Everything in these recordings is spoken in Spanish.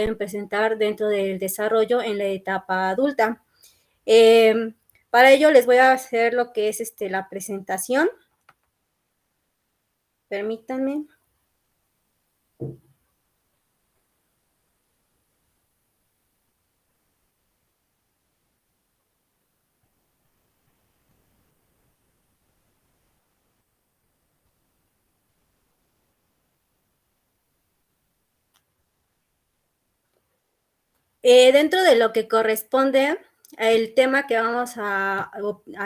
pueden presentar dentro del desarrollo en la etapa adulta. Para ello les voy a hacer lo que es la presentación. Permítanme. Dentro de lo que corresponde, el tema que vamos a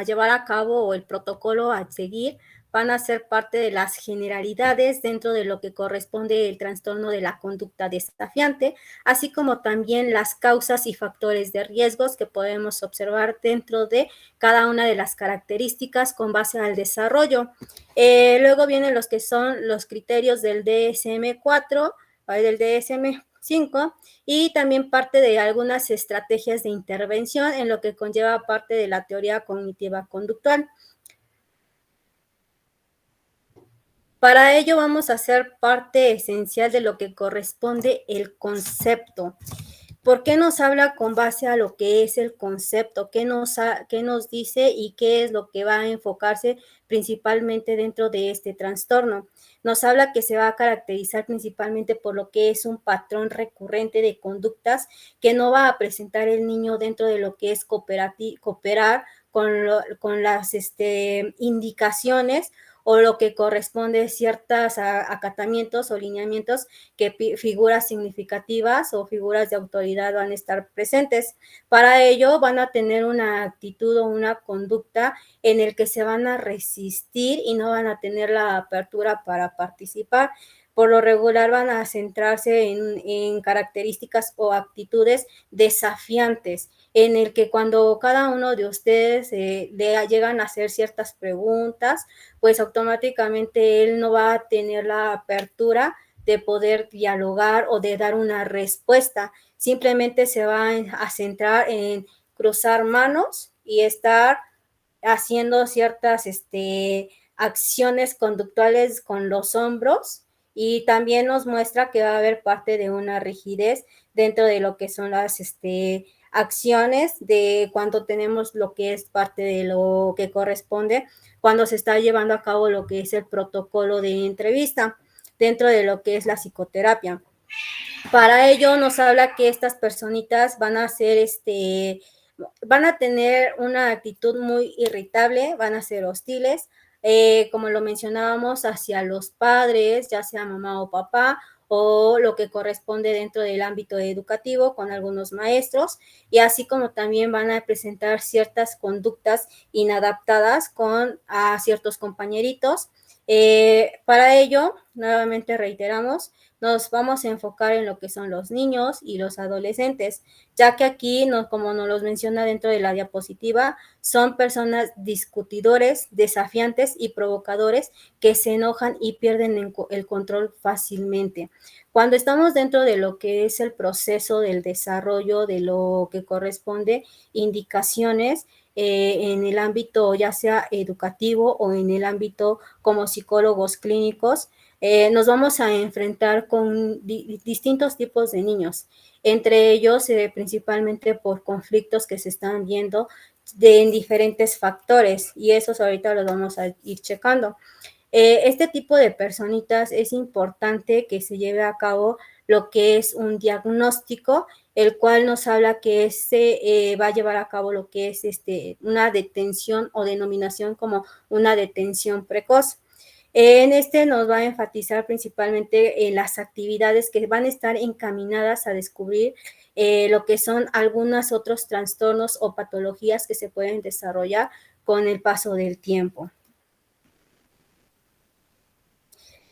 llevar a cabo o el protocolo a seguir van a ser parte de las generalidades dentro de lo que corresponde el trastorno de la conducta desafiante, así como también las causas y factores de riesgos que podemos observar dentro de cada una de las características con base al desarrollo. Luego vienen los que son los criterios del DSM-4, del DSM-5, y también parte de algunas estrategias de intervención en lo que conlleva parte de la teoría cognitiva conductual. Para ello vamos a hacer parte esencial de lo que corresponde el concepto. ¿Por qué nos habla con base a lo que es el concepto? ¿Qué nos dice y qué es lo que va a enfocarse principalmente dentro de este trastorno? Nos habla que se va a caracterizar principalmente por lo que es un patrón recurrente de conductas que no va a presentar el niño dentro de lo que es cooperar con las indicaciones o lo que corresponde a ciertos acatamientos o lineamientos que figuras significativas o figuras de autoridad van a estar presentes. Para ello van a tener una actitud o una conducta en el que se van a resistir y no van a tener la apertura para participar. Por lo regular van a centrarse en características o actitudes desafiantes, en el que cuando cada uno de ustedes le llegan a hacer ciertas preguntas, pues automáticamente él no va a tener la apertura de poder dialogar o de dar una respuesta. Simplemente se va a centrar en cruzar manos y estar haciendo ciertas acciones conductuales con los hombros, y también nos muestra que va a haber parte de una rigidez dentro de lo que son las acciones de cuando tenemos lo que es parte de lo que corresponde cuando se está llevando a cabo lo que es el protocolo de entrevista dentro de lo que es la psicoterapia. Para ello nos habla que estas personitas van a ser van a tener una actitud muy irritable, van a ser hostiles, como lo mencionábamos, hacia los padres, ya sea mamá o papá, o lo que corresponde dentro del ámbito educativo con algunos maestros, y así como también van a presentar ciertas conductas inadaptadas a ciertos compañeritos. Para ello, nuevamente reiteramos, nos vamos a enfocar en lo que son los niños y los adolescentes, ya que aquí, como nos los menciona dentro de la diapositiva, son personas discutidores, desafiantes y provocadores que se enojan y pierden el control fácilmente. Cuando estamos dentro de lo que es el proceso del desarrollo de lo que corresponde indicaciones, en el ámbito ya sea educativo o en el ámbito como psicólogos clínicos, nos vamos a enfrentar con distintos tipos de niños, entre ellos principalmente por conflictos que se están viendo en diferentes factores, y esos ahorita los vamos a ir checando. Este tipo de personitas es importante que se lleve a cabo lo que es un diagnóstico, el cual nos habla que se va a llevar a cabo lo que es una detención o denominación como una detención precoz. En nos va a enfatizar principalmente en las actividades que van a estar encaminadas a descubrir lo que son algunos otros trastornos o patologías que se pueden desarrollar con el paso del tiempo.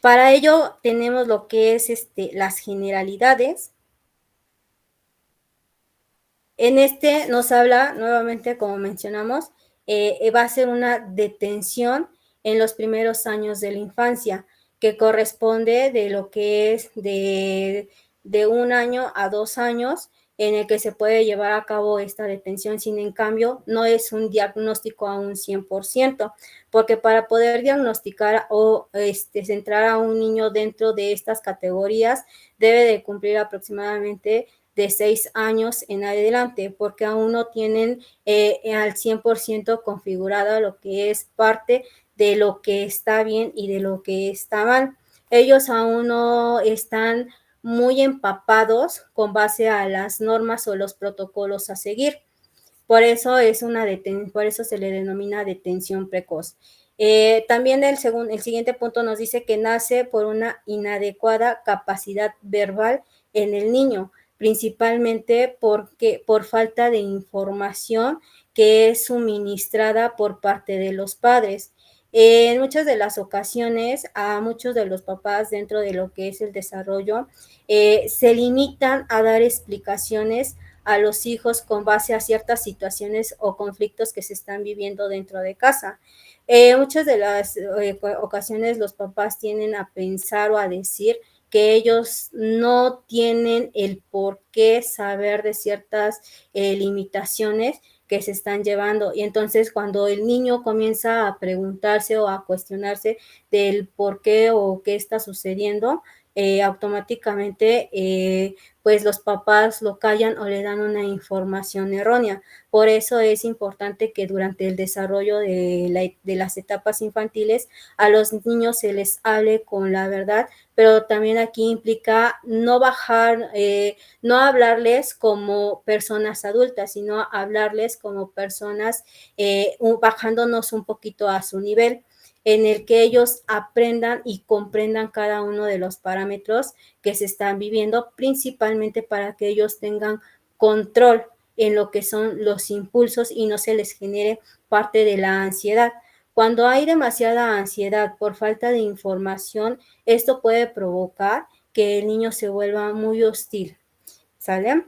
Para ello tenemos lo que es las generalidades. En nos habla nuevamente, como mencionamos, va a ser una detención en los primeros años de la infancia, que corresponde de lo que es de 1 año a 2 años, en el que se puede llevar a cabo esta detención. Sin en cambio, no es un diagnóstico a un 100%, porque para poder diagnosticar o centrar a un niño dentro de estas categorías, debe de cumplir aproximadamente de 6 años en adelante, porque aún no tienen al 100% configurada lo que es parte de lo que está bien y de lo que está mal. Ellos aún no están muy empapados con base a las normas o los protocolos a seguir. Por eso por eso se le denomina detención precoz. También el siguiente punto nos dice que nace por una inadecuada capacidad verbal en el niño, principalmente por falta de información que es suministrada por parte de los padres. En muchas de las ocasiones, a muchos de los papás dentro de lo que es el desarrollo, se limitan a dar explicaciones a los hijos con base a ciertas situaciones o conflictos que se están viviendo dentro de casa. Muchas de las ocasiones los papás tienden a pensar o a decir que ellos no tienen el por qué saber de ciertas limitaciones que se están llevando. Y entonces cuando el niño comienza a preguntarse o a cuestionarse del por qué o qué está sucediendo, automáticamente pues los papás lo callan o le dan una información errónea. Por eso es importante que durante el desarrollo de las etapas infantiles a los niños se les hable con la verdad, pero también aquí implica no no hablarles como personas adultas, sino hablarles como personas bajándonos un poquito a su nivel, en el que ellos aprendan y comprendan cada uno de los parámetros que se están viviendo, principalmente para que ellos tengan control en lo que son los impulsos y no se les genere parte de la ansiedad. Cuando hay demasiada ansiedad por falta de información, esto puede provocar que el niño se vuelva muy hostil, ¿sale?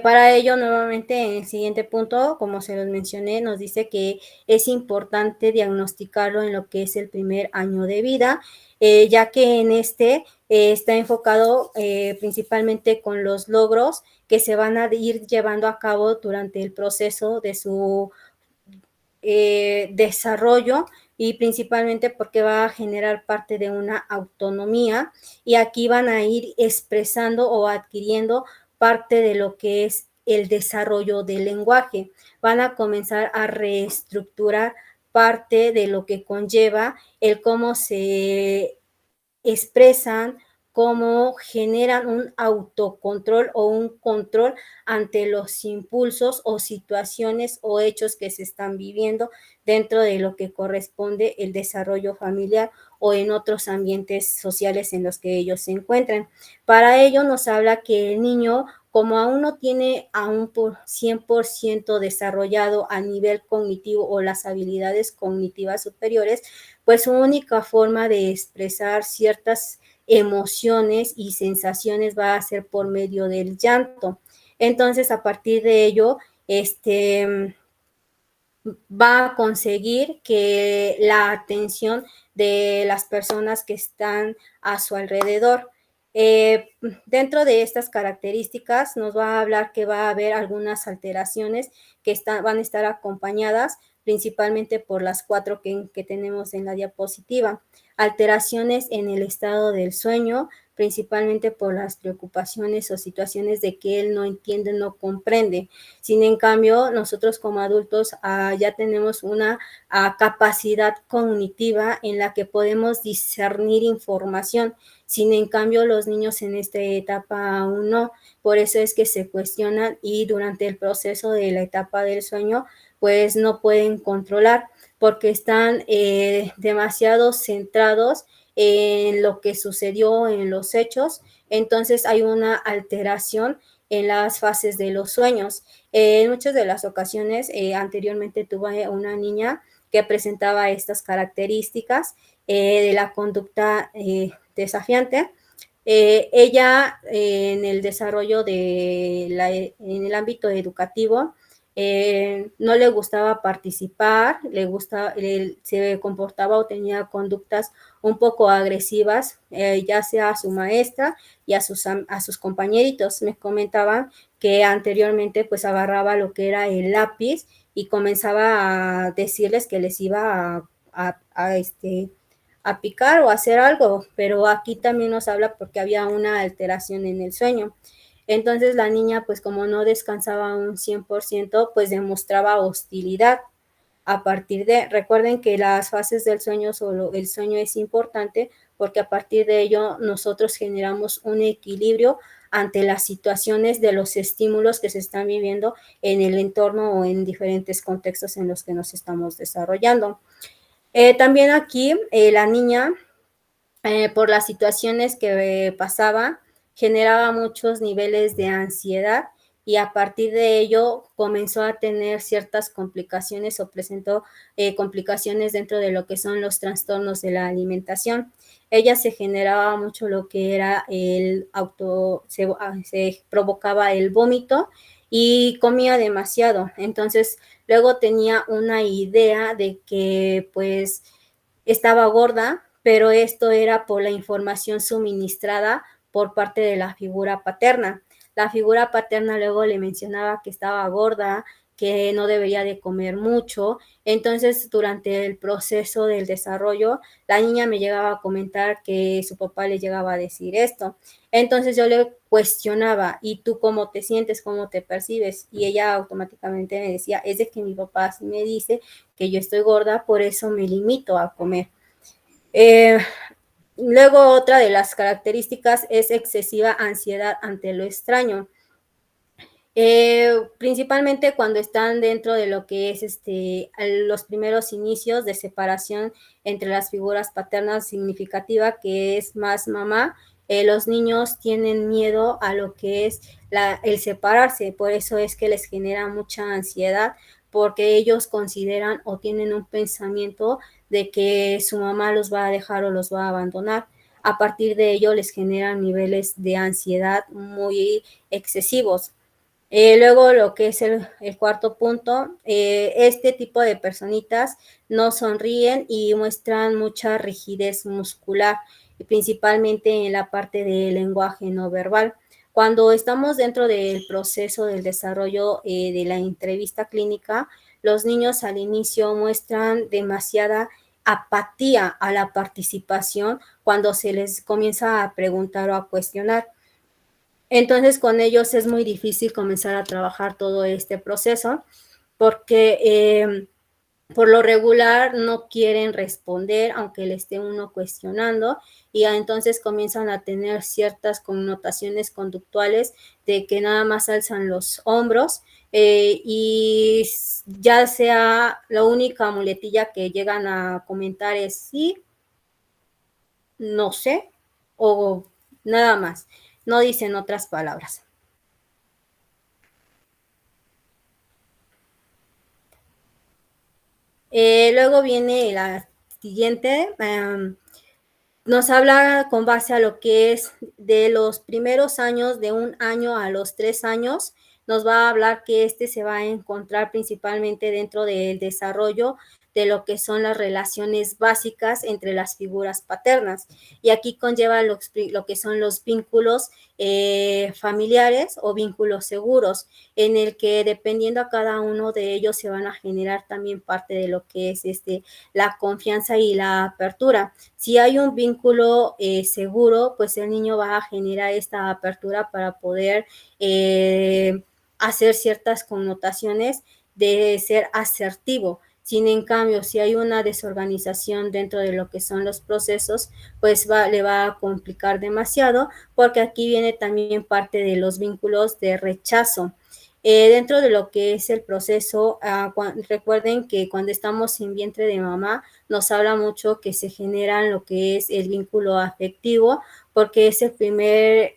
Para ello, nuevamente, en el siguiente punto, como se los mencioné, nos dice que es importante diagnosticarlo en lo que es el primer año de vida, ya que en está enfocado principalmente con los logros que se van a ir llevando a cabo durante el proceso de su desarrollo, y principalmente porque va a generar parte de una autonomía, y aquí van a ir expresando o adquiriendo parte de lo que es el desarrollo del lenguaje. Van a comenzar a reestructurar parte de lo que conlleva el cómo se expresan, cómo generan un autocontrol o un control ante los impulsos o situaciones o hechos que se están viviendo dentro de lo que corresponde el desarrollo familiar o en otros ambientes sociales en los que ellos se encuentran. Para ello nos habla que el niño, como aún no tiene aún por 100% desarrollado a nivel cognitivo o las habilidades cognitivas superiores, pues su única forma de expresar ciertas emociones y sensaciones va a ser por medio del llanto. Entonces, a partir de ello, va a conseguir que la atención de las personas que están a su alrededor. Dentro de estas características nos va a hablar que va a haber algunas alteraciones que van a estar acompañadas principalmente por las 4 que tenemos en la diapositiva. Alteraciones en el estado del sueño, principalmente por las preocupaciones o situaciones de que él no entiende, no comprende. Sin en cambio, nosotros como adultos ya tenemos una capacidad cognitiva en la que podemos discernir información. Sin en cambio, los niños en esta etapa aún no. Por eso es que se cuestionan y durante el proceso de la etapa del sueño, pues no pueden controlar porque están demasiado centrados en lo que sucedió en los hechos. Entonces hay una alteración en las fases de los sueños. En muchas de las ocasiones, anteriormente tuve una niña que presentaba estas características de la conducta desafiante. Ella en el desarrollo en el ámbito educativo no le gustaba participar, se comportaba o tenía conductas un poco agresivas, ya sea a su maestra y a sus compañeritos. Me comentaban que anteriormente pues agarraba lo que era el lápiz y comenzaba a decirles que les iba a picar o hacer algo, pero aquí también nos habla porque había una alteración en el sueño. Entonces la niña, pues como no descansaba un 100%, pues demostraba hostilidad. A partir de, recuerden que las fases del sueño, solo el sueño es importante porque a partir de ello nosotros generamos un equilibrio ante las situaciones de los estímulos que se están viviendo en el entorno o en diferentes contextos en los que nos estamos desarrollando. También aquí la niña, por las situaciones que pasaba, generaba muchos niveles de ansiedad y a partir de ello comenzó a tener ciertas complicaciones o presentó complicaciones dentro de lo que son los trastornos de la alimentación. Ella se generaba mucho lo que era se provocaba el vómito y comía demasiado. Entonces, luego tenía una idea de que pues estaba gorda, pero esto era por la información suministrada por parte de la figura paterna. La figura paterna luego le mencionaba que estaba gorda, que no debería de comer mucho. Entonces, durante el proceso del desarrollo, la niña me llegaba a comentar que su papá le llegaba a decir esto. Entonces yo le cuestionaba, ¿y tú cómo te sientes, cómo te percibes? Y ella automáticamente me decía, es de que mi papá sí me dice que yo estoy gorda, por eso me limito a comer. Eh, Luego, otra de las características es excesiva ansiedad ante lo extraño. Principalmente cuando están dentro de lo que es los primeros inicios de separación entre las figuras paternas significativa, que es más mamá, los niños tienen miedo a lo que es el separarse, por eso es que les genera mucha ansiedad, porque ellos consideran o tienen un pensamiento de que su mamá los va a dejar o los va a abandonar. A partir de ello les generan niveles de ansiedad muy excesivos. Luego lo que es el cuarto punto, este tipo de personitas no sonríen y muestran mucha rigidez muscular, principalmente en la parte del lenguaje no verbal. Cuando estamos dentro del proceso del desarrollo de la entrevista clínica, los niños al inicio muestran demasiada apatía a la participación cuando se les comienza a preguntar o a cuestionar. Entonces con ellos es muy difícil comenzar a trabajar todo este proceso porque por lo regular no quieren responder aunque le esté uno cuestionando y entonces comienzan a tener ciertas connotaciones conductuales de que nada más alzan los hombros y ya sea la única muletilla que llegan a comentar es sí, no sé o nada más, no dicen otras palabras. Luego viene la siguiente, nos habla con base a lo que es de los primeros años, de 1 año a los 3 años, nos va a hablar que se va a encontrar principalmente dentro del desarrollo de lo que son las relaciones básicas entre las figuras paternas. Y aquí conlleva lo que son los vínculos familiares o vínculos seguros, en el que dependiendo a cada uno de ellos se van a generar también parte de lo que es la confianza y la apertura. Si hay un vínculo seguro, pues el niño va a generar esta apertura para poder hacer ciertas connotaciones de ser asertivo. Sin en cambio, si hay una desorganización dentro de lo que son los procesos, pues le va a complicar demasiado, porque aquí viene también parte de los vínculos de rechazo. Dentro de lo que es el proceso, recuerden que cuando estamos en vientre de mamá, nos habla mucho que se genera lo que es el vínculo afectivo, porque es el primer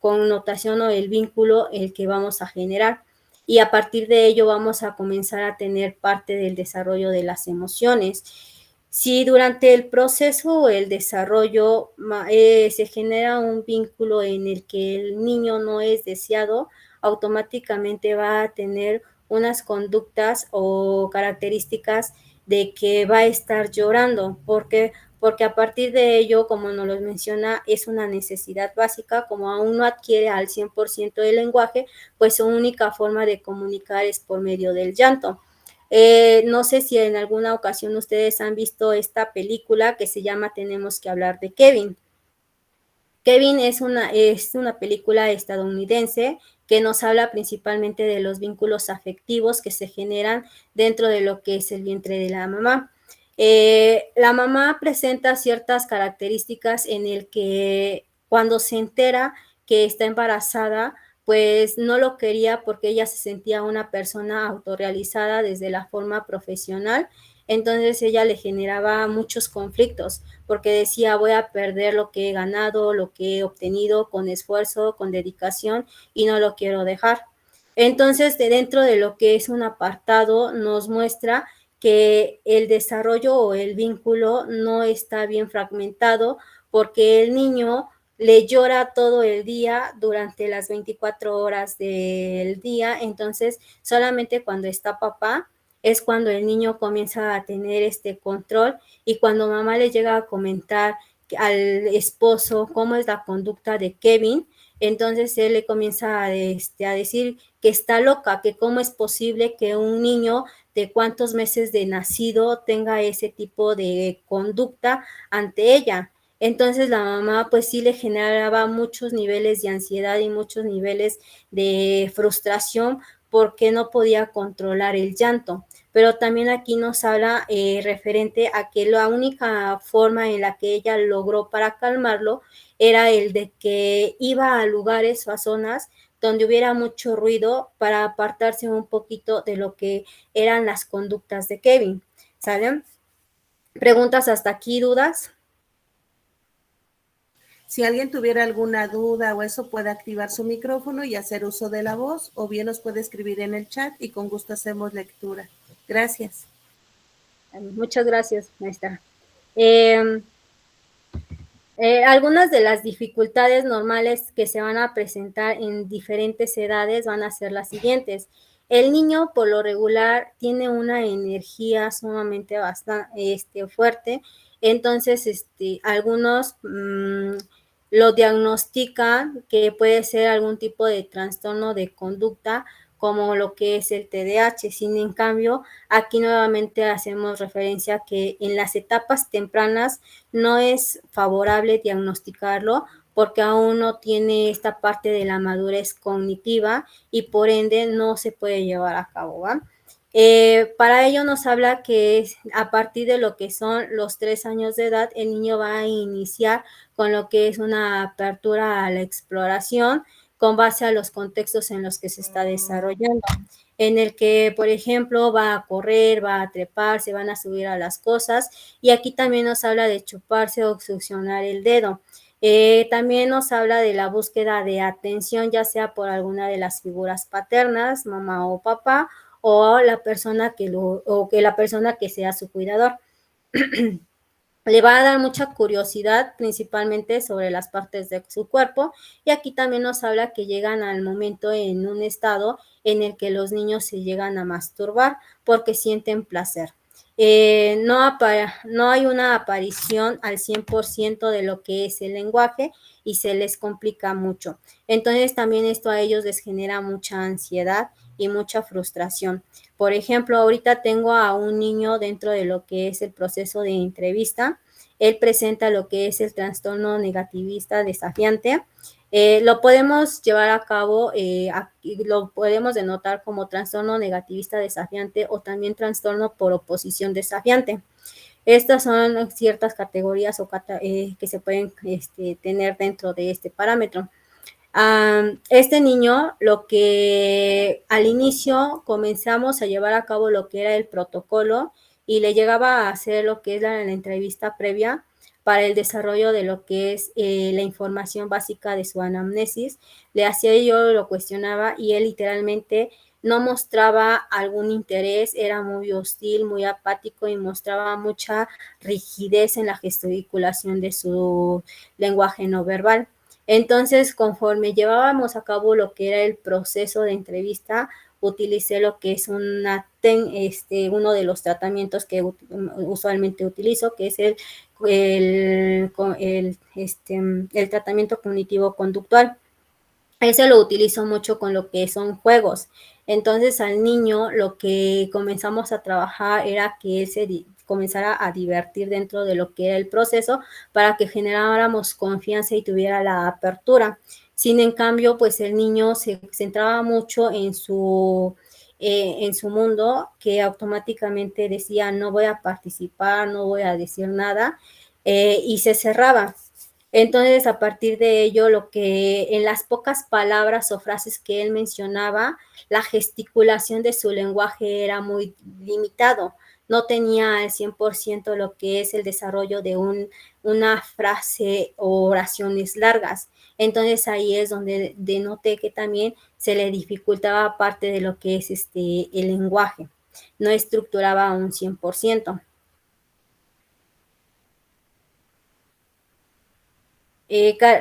connotación o el vínculo el que vamos a generar. Y a partir de ello vamos a comenzar a tener parte del desarrollo de las emociones. Si durante el proceso o el desarrollo se genera un vínculo en el que el niño no es deseado, automáticamente va a tener unas conductas o características de que va a estar llorando, porque a partir de ello, como nos lo menciona, es una necesidad básica, como aún no adquiere al 100% del lenguaje, pues su única forma de comunicar es por medio del llanto. No sé si en alguna ocasión ustedes han visto esta película que se llama Tenemos que hablar de Kevin. Kevin es una película estadounidense que nos habla principalmente de los vínculos afectivos que se generan dentro de lo que es el vientre de la mamá. La mamá presenta ciertas características en el que cuando se entera que está embarazada, pues no lo quería porque ella se sentía una persona autorrealizada desde la forma profesional, entonces ella le generaba muchos conflictos porque decía voy a perder lo que he ganado, lo que he obtenido con esfuerzo, con dedicación y no lo quiero dejar. Entonces, dentro de lo que es un apartado, nos muestra que el desarrollo o el vínculo no está bien fragmentado porque el niño le llora todo el día durante las 24 horas del día, entonces solamente cuando está papá es cuando el niño comienza a tener este control y cuando mamá le llega a comentar al esposo cómo es la conducta de Kevin, entonces él le comienza a decir que está loca, que cómo es posible que un niño de cuántos meses de nacido tenga ese tipo de conducta ante ella. Entonces la mamá pues sí le generaba muchos niveles de ansiedad y muchos niveles de frustración porque no podía controlar el llanto. Pero también aquí nos habla referente a que la única forma en la que ella logró para calmarlo era el de que iba a lugares o a zonas donde hubiera mucho ruido para apartarse un poquito de lo que eran las conductas de Kevin. ¿Salen? ¿Preguntas hasta aquí, dudas? Si alguien tuviera alguna duda o eso, puede activar su micrófono y hacer uso de la voz, o bien nos puede escribir en el chat y con gusto hacemos lectura. Gracias. Muchas gracias, maestra. Algunas de las dificultades normales que se van a presentar en diferentes edades van a ser las siguientes. El niño, por lo regular, tiene una energía sumamente bastante fuerte, entonces algunos lo diagnostican que puede ser algún tipo de trastorno de conducta, como lo que es el TDAH. Sin en cambio, aquí nuevamente hacemos referencia a que en las etapas tempranas no es favorable diagnosticarlo porque aún no tiene esta parte de la madurez cognitiva y por ende no se puede llevar a cabo, ¿va? Para ello nos habla que a partir de lo que son los 3 años de edad, el niño va a iniciar con lo que es una apertura a la exploración con base a los contextos en los que se está desarrollando, en el que, por ejemplo, va a correr, va a trepar, se van a subir a las cosas, y aquí también nos habla de chuparse o succionar el dedo. También nos habla de la búsqueda de atención, ya sea por alguna de las figuras paternas, mamá o papá, o la persona que sea su cuidador. Le va a dar mucha curiosidad, principalmente sobre las partes de su cuerpo, y aquí también nos habla que llegan al momento en un estado en el que los niños se llegan a masturbar porque sienten placer. No hay una aparición al 100% de lo que es el lenguaje y se les complica mucho. Entonces también esto a ellos les genera mucha ansiedad y mucha frustración. Por ejemplo, ahorita tengo a un niño dentro de lo que es el proceso de entrevista. Él presenta lo que es el trastorno negativista desafiante. Lo podemos llevar a cabo, lo podemos denotar como trastorno negativista desafiante o también trastorno por oposición desafiante. Estas son ciertas categorías que se pueden tener dentro de este parámetro. Este niño, lo que al inicio comenzamos a llevar a cabo lo que era el protocolo y le llegaba a hacer lo que es la entrevista previa para el desarrollo de lo que es la información básica de su anamnesis. Le hacía yo, lo cuestionaba y él literalmente no mostraba algún interés, era muy hostil, muy apático y mostraba mucha rigidez en la gesticulación de su lenguaje no verbal. Entonces, conforme llevábamos a cabo lo que era el proceso de entrevista, utilicé lo que es uno de los tratamientos que usualmente utilizo, que es el tratamiento cognitivo-conductual. Ese lo utilizo mucho con lo que son juegos. Entonces al niño lo que comenzamos a trabajar era que él se comenzara a divertir dentro de lo que era el proceso para que generáramos confianza y tuviera la apertura. Sin en cambio, pues el niño se centraba mucho en su mundo, que automáticamente decía no voy a participar, no voy a decir nada, y se cerraba. Entonces, a partir de ello, lo que en las pocas palabras o frases que él mencionaba, la gesticulación de su lenguaje era muy limitado. No tenía al 100% lo que es el desarrollo de una frase o oraciones largas. Entonces, ahí es donde denoté que también se le dificultaba parte de lo que es el lenguaje. No estructuraba un 100%.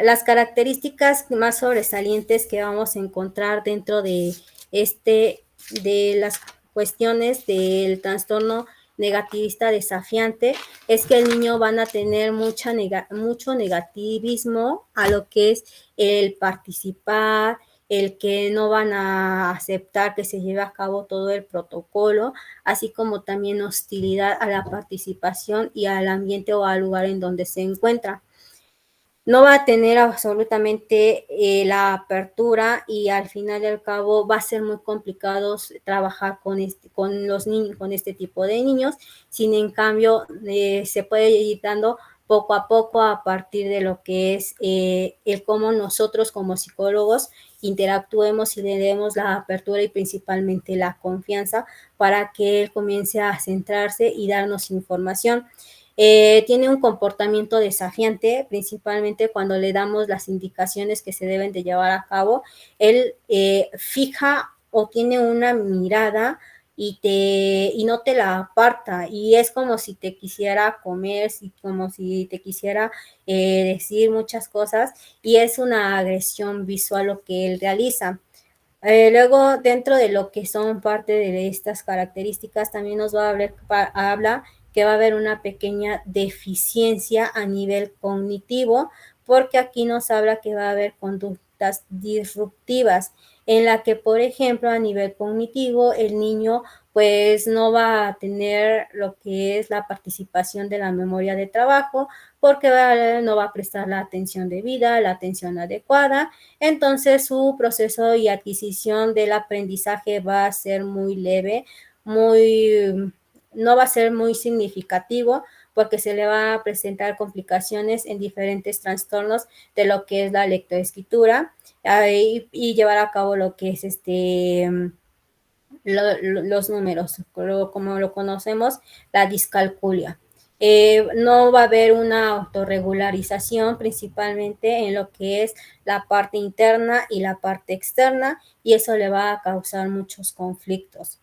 Las características más sobresalientes que vamos a encontrar dentro de las cuestiones del trastorno negativista desafiante es que el niño van a tener mucho negativismo a lo que es el participar, el que no van a aceptar que se lleve a cabo todo el protocolo, así como también hostilidad a la participación y al ambiente o al lugar en donde se encuentra. No va a tener absolutamente la apertura y al final y al cabo va a ser muy complicado trabajar con los niños, con este tipo de niños. Sin en cambio, se puede ir dando poco a poco a partir de lo que es el cómo nosotros como psicólogos interactuemos y le demos la apertura y principalmente la confianza para que él comience a centrarse y darnos información. Tiene un comportamiento desafiante, principalmente cuando le damos las indicaciones que se deben de llevar a cabo. Él fija o tiene una mirada y no te la aparta, y es como si te quisiera comer, como si te quisiera decir muchas cosas, y es una agresión visual lo que él realiza. Luego, dentro de lo que son parte de estas características, también nos va a habla que va a haber una pequeña deficiencia a nivel cognitivo, porque aquí nos habla que va a haber conductas disruptivas, en la que, por ejemplo, a nivel cognitivo, el niño pues no va a tener lo que es la participación de la memoria de trabajo, porque no va a prestar la atención debida, la atención adecuada. Entonces su proceso y adquisición del aprendizaje va a ser muy leve, no va a ser muy significativo, porque se le va a presentar complicaciones en diferentes trastornos de lo que es la lectoescritura, y llevar a cabo lo que es los números, como lo conocemos, la discalculia. No va a haber una autorregularización, principalmente en lo que es la parte interna y la parte externa, y eso le va a causar muchos conflictos.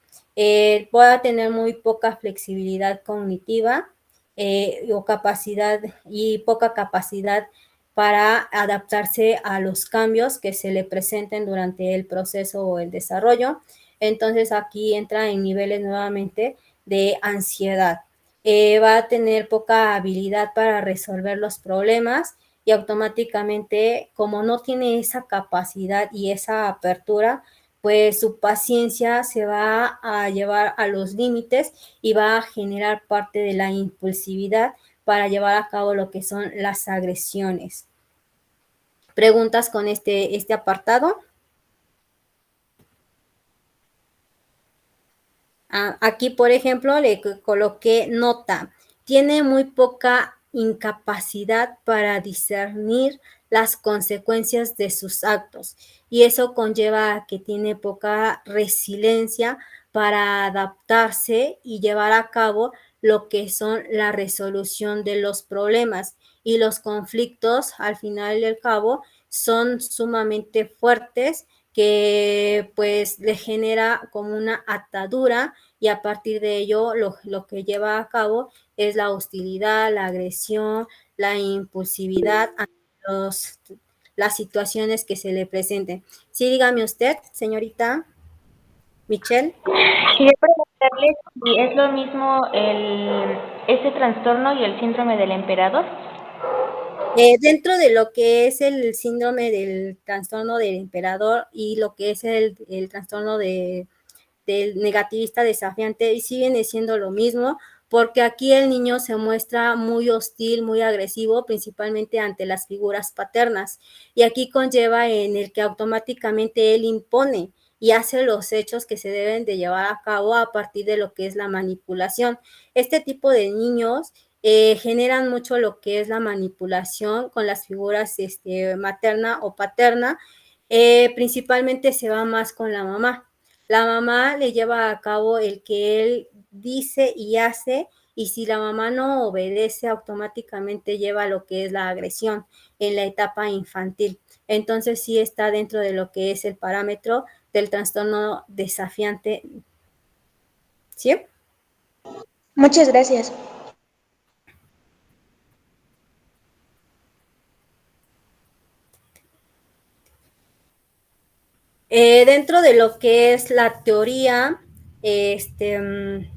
Pueda tener muy poca flexibilidad cognitiva, o capacidad y poca capacidad para adaptarse a los cambios que se le presenten durante el proceso o el desarrollo. Entonces aquí entra en niveles nuevamente de ansiedad. Va a tener poca habilidad para resolver los problemas, y automáticamente, como no tiene esa capacidad y esa apertura, pues su paciencia se va a llevar a los límites y va a generar parte de la impulsividad para llevar a cabo lo que son las agresiones. ¿Preguntas con este apartado? Aquí, por ejemplo, le coloqué nota. Tiene muy poca incapacidad para discernir las consecuencias de sus actos, y eso conlleva a que tiene poca resiliencia para adaptarse y llevar a cabo lo que son la resolución de los problemas, y los conflictos al final y al cabo son sumamente fuertes, que pues le genera como una atadura, y a partir de ello lo que lleva a cabo es la hostilidad, la agresión, la impulsividad, los, las situaciones que se le presenten. Sí, dígame usted, señorita Michelle. Quería preguntarle si es lo mismo este trastorno y el síndrome del emperador. Dentro de lo que es el síndrome del trastorno del emperador y lo que es el trastorno del negativista desafiante, y sí viene siendo lo mismo, porque aquí el niño se muestra muy hostil, muy agresivo, principalmente ante las figuras paternas, y aquí conlleva en el que automáticamente él impone y hace los hechos que se deben de llevar a cabo a partir de lo que es la manipulación. Este tipo de niños generan mucho lo que es la manipulación con las figuras materna o paterna, principalmente se va más con la mamá. La mamá le lleva a cabo el que él dice y hace, y si la mamá no obedece, automáticamente lleva lo que es la agresión en la etapa infantil. Entonces sí está dentro de lo que es el parámetro del trastorno desafiante. ¿Sí? Muchas gracias. Dentro de lo que es la teoría, dentro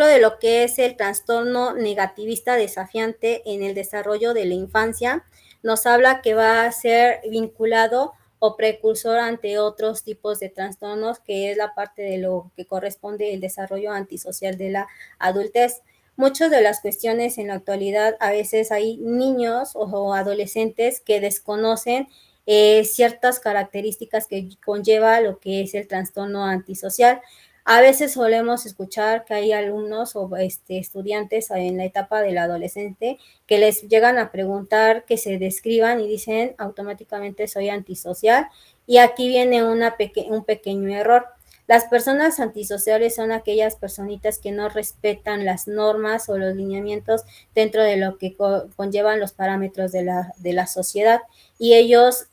de lo que es el trastorno negativista desafiante en el desarrollo de la infancia, nos habla que va a ser vinculado o precursor ante otros tipos de trastornos, que es la parte de lo que corresponde el desarrollo antisocial de la adultez. Muchas de las cuestiones en la actualidad, a veces hay niños o adolescentes que desconocen ciertas características que conlleva lo que es el trastorno antisocial. A veces solemos escuchar que hay alumnos o estudiantes en la etapa del adolescente que les llegan a preguntar que se describan y dicen automáticamente soy antisocial, y aquí viene un pequeño error. Las personas antisociales son aquellas personitas que no respetan las normas o los lineamientos dentro de lo que conllevan los parámetros de la sociedad, y ellos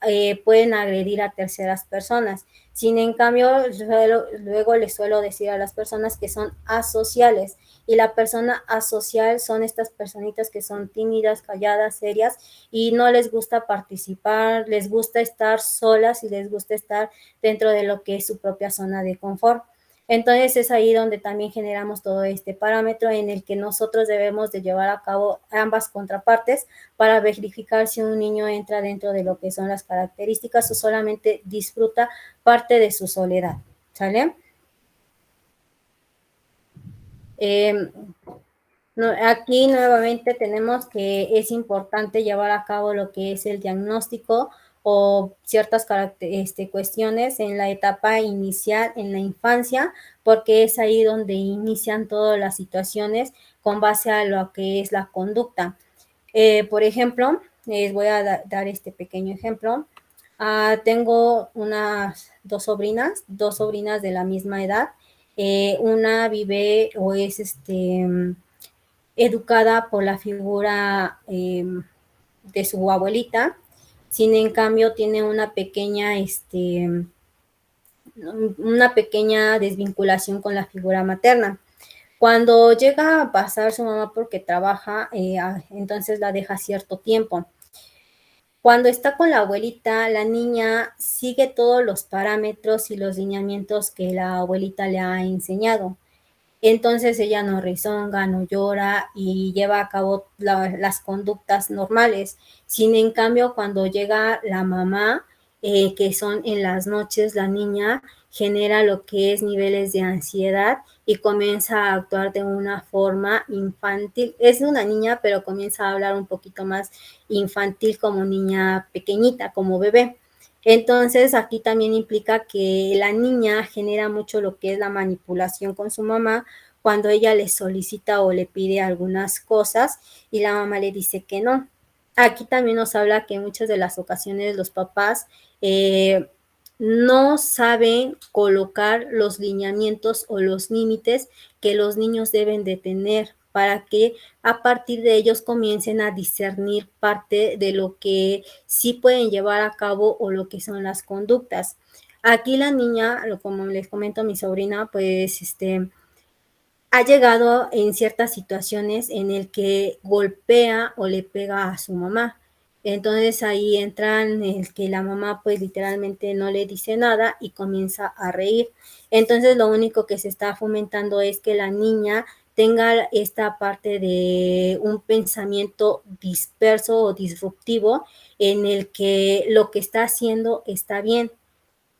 pueden agredir a terceras personas. Sin en cambio, luego les suelo decir a las personas que son asociales, y la persona asocial son estas personitas que son tímidas, calladas, serias, y no les gusta participar, les gusta estar solas y les gusta estar dentro de lo que es su propia zona de confort. Entonces es ahí donde también generamos todo este parámetro en el que nosotros debemos de llevar a cabo ambas contrapartes para verificar si un niño entra dentro de lo que son las características o solamente disfruta parte de su soledad. ¿Sale? Aquí nuevamente tenemos que es importante llevar a cabo lo que es el diagnóstico o ciertas cuestiones en la etapa inicial, en la infancia, porque es ahí donde inician todas las situaciones con base a lo que es la conducta. Por ejemplo, les voy a dar este pequeño ejemplo. Tengo dos sobrinas de la misma edad. Una vive o es educada por la figura de su abuelita, sin en cambio tiene una pequeña desvinculación con la figura materna. Cuando llega a pasar su mamá porque trabaja, entonces la deja cierto tiempo. Cuando está con la abuelita, la niña sigue todos los parámetros y los lineamientos que la abuelita le ha enseñado. Entonces ella no rezonga, no llora y lleva a cabo las conductas normales. Sin en cambio, cuando llega la mamá, que son en las noches, la niña genera lo que es niveles de ansiedad y comienza a actuar de una forma infantil. Es una niña, pero comienza a hablar un poquito más infantil, como niña pequeñita, como bebé. Entonces aquí también implica que la niña genera mucho lo que es la manipulación con su mamá cuando ella le solicita o le pide algunas cosas y la mamá le dice que no. Aquí también nos habla que en muchas de las ocasiones los papás no saben colocar los lineamientos o los límites que los niños deben de tener para que a partir de ellos comiencen a discernir parte de lo que sí pueden llevar a cabo o lo que son las conductas. Aquí la niña, como les comento a mi sobrina, pues ha llegado en ciertas situaciones en el que golpea o le pega a su mamá. Entonces ahí entran el que la mamá pues literalmente no le dice nada y comienza a reír. Entonces lo único que se está fomentando es que la niña tenga esta parte de un pensamiento disperso o disruptivo en el que lo que está haciendo está bien,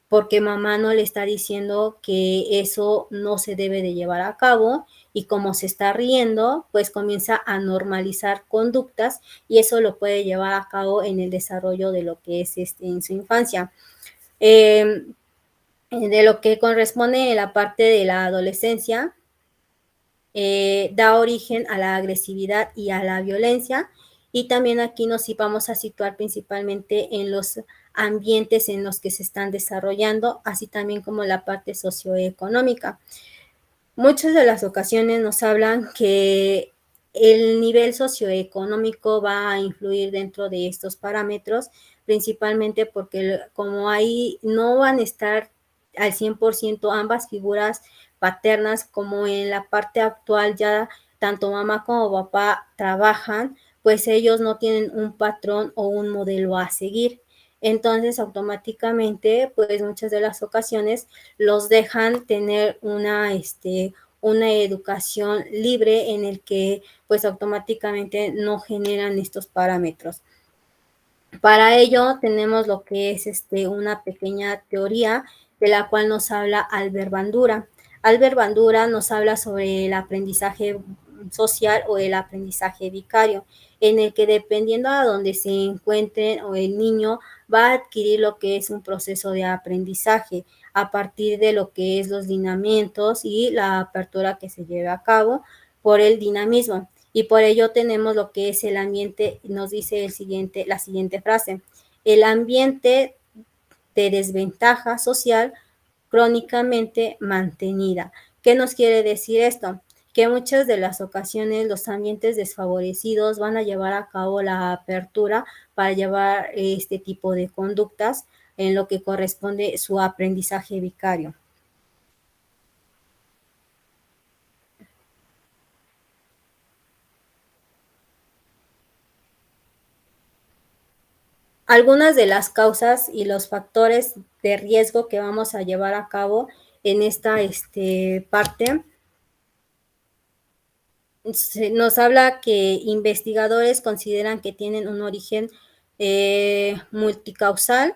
porque mamá no le está diciendo que eso no se debe de llevar a cabo y como se está riendo, pues comienza a normalizar conductas y eso lo puede llevar a cabo en el desarrollo de lo que es en su infancia. De lo que corresponde en la parte de la adolescencia, da origen a la agresividad y a la violencia. Y también aquí nos vamos a situar principalmente en los ambientes en los que se están desarrollando, así también como la parte socioeconómica. Muchas de las ocasiones nos hablan que el nivel socioeconómico va a influir dentro de estos parámetros, principalmente porque como ahí no van a estar al 100% ambas figuras paternas, como en la parte actual ya tanto mamá como papá trabajan, pues ellos no tienen un patrón o un modelo a seguir. Entonces, automáticamente, pues muchas de las ocasiones los dejan tener una educación libre en el que pues automáticamente no generan estos parámetros. Para ello tenemos lo que es una pequeña teoría de la cual nos habla Albert Bandura. Albert Bandura nos habla sobre el aprendizaje social o el aprendizaje vicario, en el que dependiendo a donde se encuentre o el niño va a adquirir lo que es un proceso de aprendizaje a partir de lo que es los lineamientos y la apertura que se lleve a cabo por el dinamismo. Y por ello tenemos lo que es el ambiente, nos dice la siguiente frase: el ambiente de desventaja social crónicamente mantenida. ¿Qué nos quiere decir esto? Que muchas de las ocasiones los ambientes desfavorecidos van a llevar a cabo la apertura para llevar este tipo de conductas en lo que corresponde su aprendizaje vicario. Algunas de las causas y los factores de riesgo que vamos a llevar a cabo en esta parte, nos habla que investigadores consideran que tienen un origen multicausal.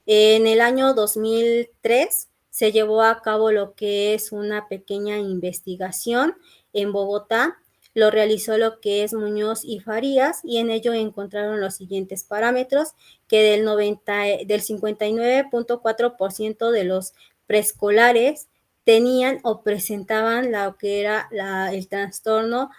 En el año 2003 se llevó a cabo lo que es una pequeña investigación en Bogotá. Lo realizó lo que es Muñoz y Farías y en ello encontraron los siguientes parámetros: que del 59.4% de los preescolares tenían o presentaban lo que era el trastorno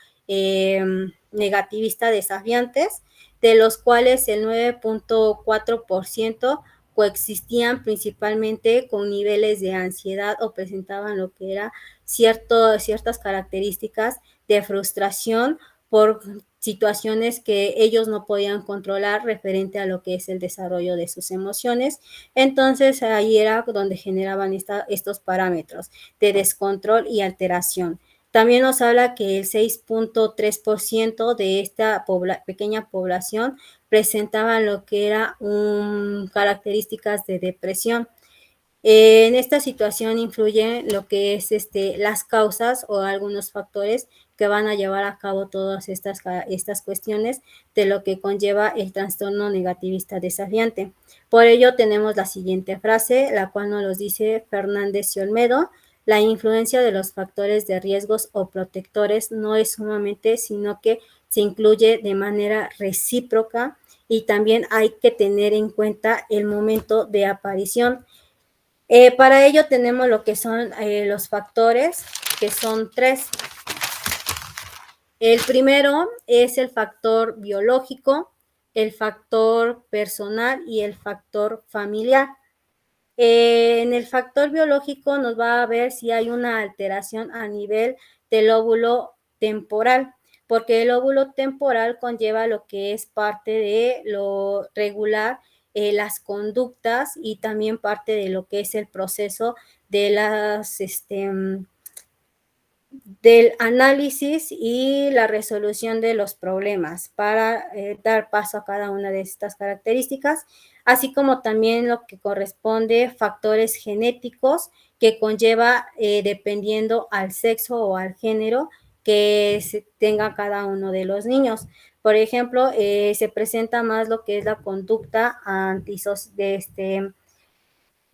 negativista desafiantes, de los cuales el 9.4% coexistían principalmente con niveles de ansiedad o presentaban lo que era ciertas características de frustración por situaciones que ellos no podían controlar referente a lo que es el desarrollo de sus emociones. Entonces ahí era donde generaban estos parámetros de descontrol y alteración. También nos habla que el 6.3% de esta pequeña población presentaban lo que era características de depresión. En esta situación influyen lo que es las causas o algunos factores que van a llevar a cabo todas estas cuestiones de lo que conlleva el trastorno negativista desafiante. Por ello tenemos la siguiente frase, la cual nos lo dice Fernández y Olmedo: la influencia de los factores de riesgos o protectores no es sumamente, sino que se incluye de manera recíproca y también hay que tener en cuenta el momento de aparición. Para ello tenemos lo que son los factores, que son 3. El primero es el factor biológico, el factor personal y el factor familiar. En el factor biológico nos va a ver si hay una alteración a nivel del óvulo temporal, porque el óvulo temporal conlleva lo que es parte de lo regular, las conductas y también parte de lo que es el proceso de del análisis y la resolución de los problemas para dar paso a cada una de estas características, así como también lo que corresponde factores genéticos que conlleva dependiendo al sexo o al género que tenga cada uno de los niños. Por ejemplo, se presenta más lo que es la conducta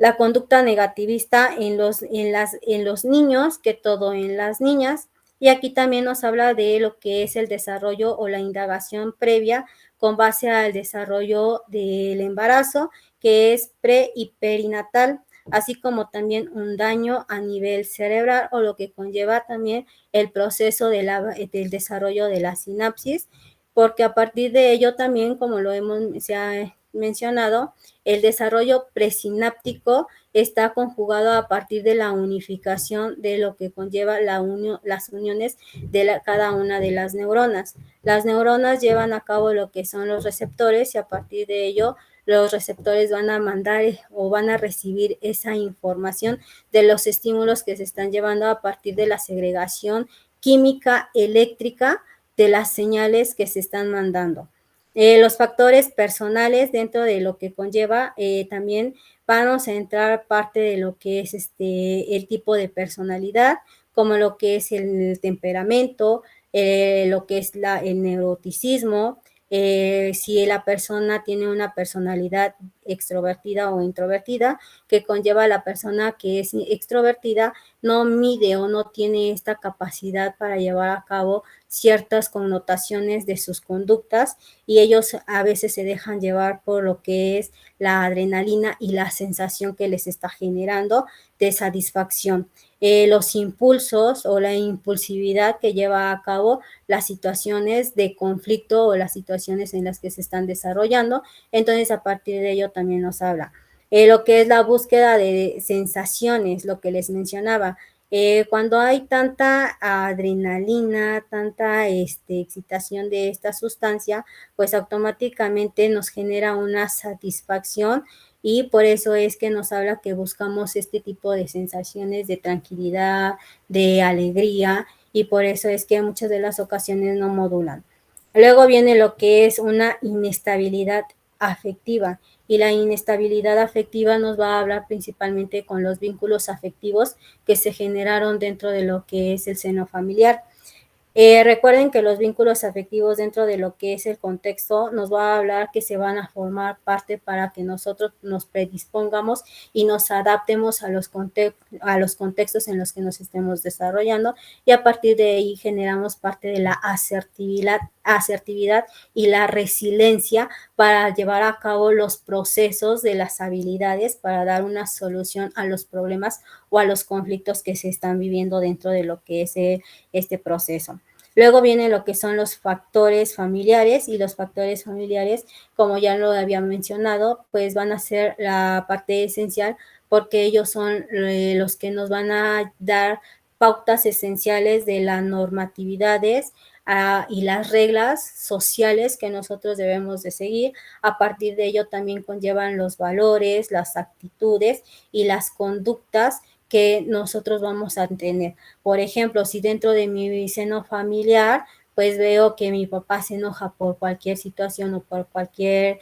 la conducta negativista en los niños que todo en las niñas. Y aquí también nos habla de lo que es el desarrollo o la indagación previa con base al desarrollo del embarazo, que es pre y perinatal, así como también un daño a nivel cerebral o lo que conlleva también el proceso del desarrollo de la sinapsis, porque a partir de ello también, como se ha mencionado, el desarrollo presináptico está conjugado a partir de la unificación de lo que conlleva las uniones de cada una de las neuronas. Las neuronas llevan a cabo lo que son los receptores y a partir de ello los receptores van a mandar o van a recibir esa información de los estímulos que se están llevando a partir de la segregación química eléctrica de las señales que se están mandando. Los factores personales dentro de lo que conlleva también vamos a entrar parte de lo que es el tipo de personalidad, como lo que es el temperamento, lo que es el neuroticismo, si la persona tiene una personalidad extrovertida o introvertida, que conlleva a la persona que es extrovertida, no mide o no tiene esta capacidad para llevar a cabo ciertas connotaciones de sus conductas y ellos a veces se dejan llevar por lo que es la adrenalina y la sensación que les está generando de satisfacción. Los impulsos o la impulsividad que lleva a cabo las situaciones de conflicto o las situaciones en las que se están desarrollando. Entonces, a partir de ello también nos habla. Lo que es la búsqueda de sensaciones, lo que les mencionaba, cuando hay tanta adrenalina, tanta excitación de esta sustancia, pues automáticamente nos genera una satisfacción y por eso es que nos habla que buscamos este tipo de sensaciones de tranquilidad, de alegría y por eso es que en muchas de las ocasiones no modulan. Luego viene lo que es una inestabilidad afectiva y la inestabilidad afectiva nos va a hablar principalmente con los vínculos afectivos que se generaron dentro de lo que es el seno familiar. Recuerden que los vínculos afectivos dentro de lo que es el contexto nos va a hablar que se van a formar parte para que nosotros nos predispongamos y nos adaptemos a los contextos en los que nos estemos desarrollando y a partir de ahí generamos parte de la asertividad y la resiliencia para llevar a cabo los procesos de las habilidades para dar una solución a los problemas o a los conflictos que se están viviendo dentro de lo que es este proceso. Luego vienen lo que son los factores familiares y los factores familiares, como ya lo había mencionado, pues van a ser la parte esencial porque ellos son los que nos van a dar pautas esenciales de las normatividades y las reglas sociales que nosotros debemos de seguir. A partir de ello también conllevan los valores, las actitudes y las conductas que nosotros vamos a tener. Por ejemplo, si dentro de mi seno familiar, pues veo que mi papá se enoja por cualquier situación o por cualquier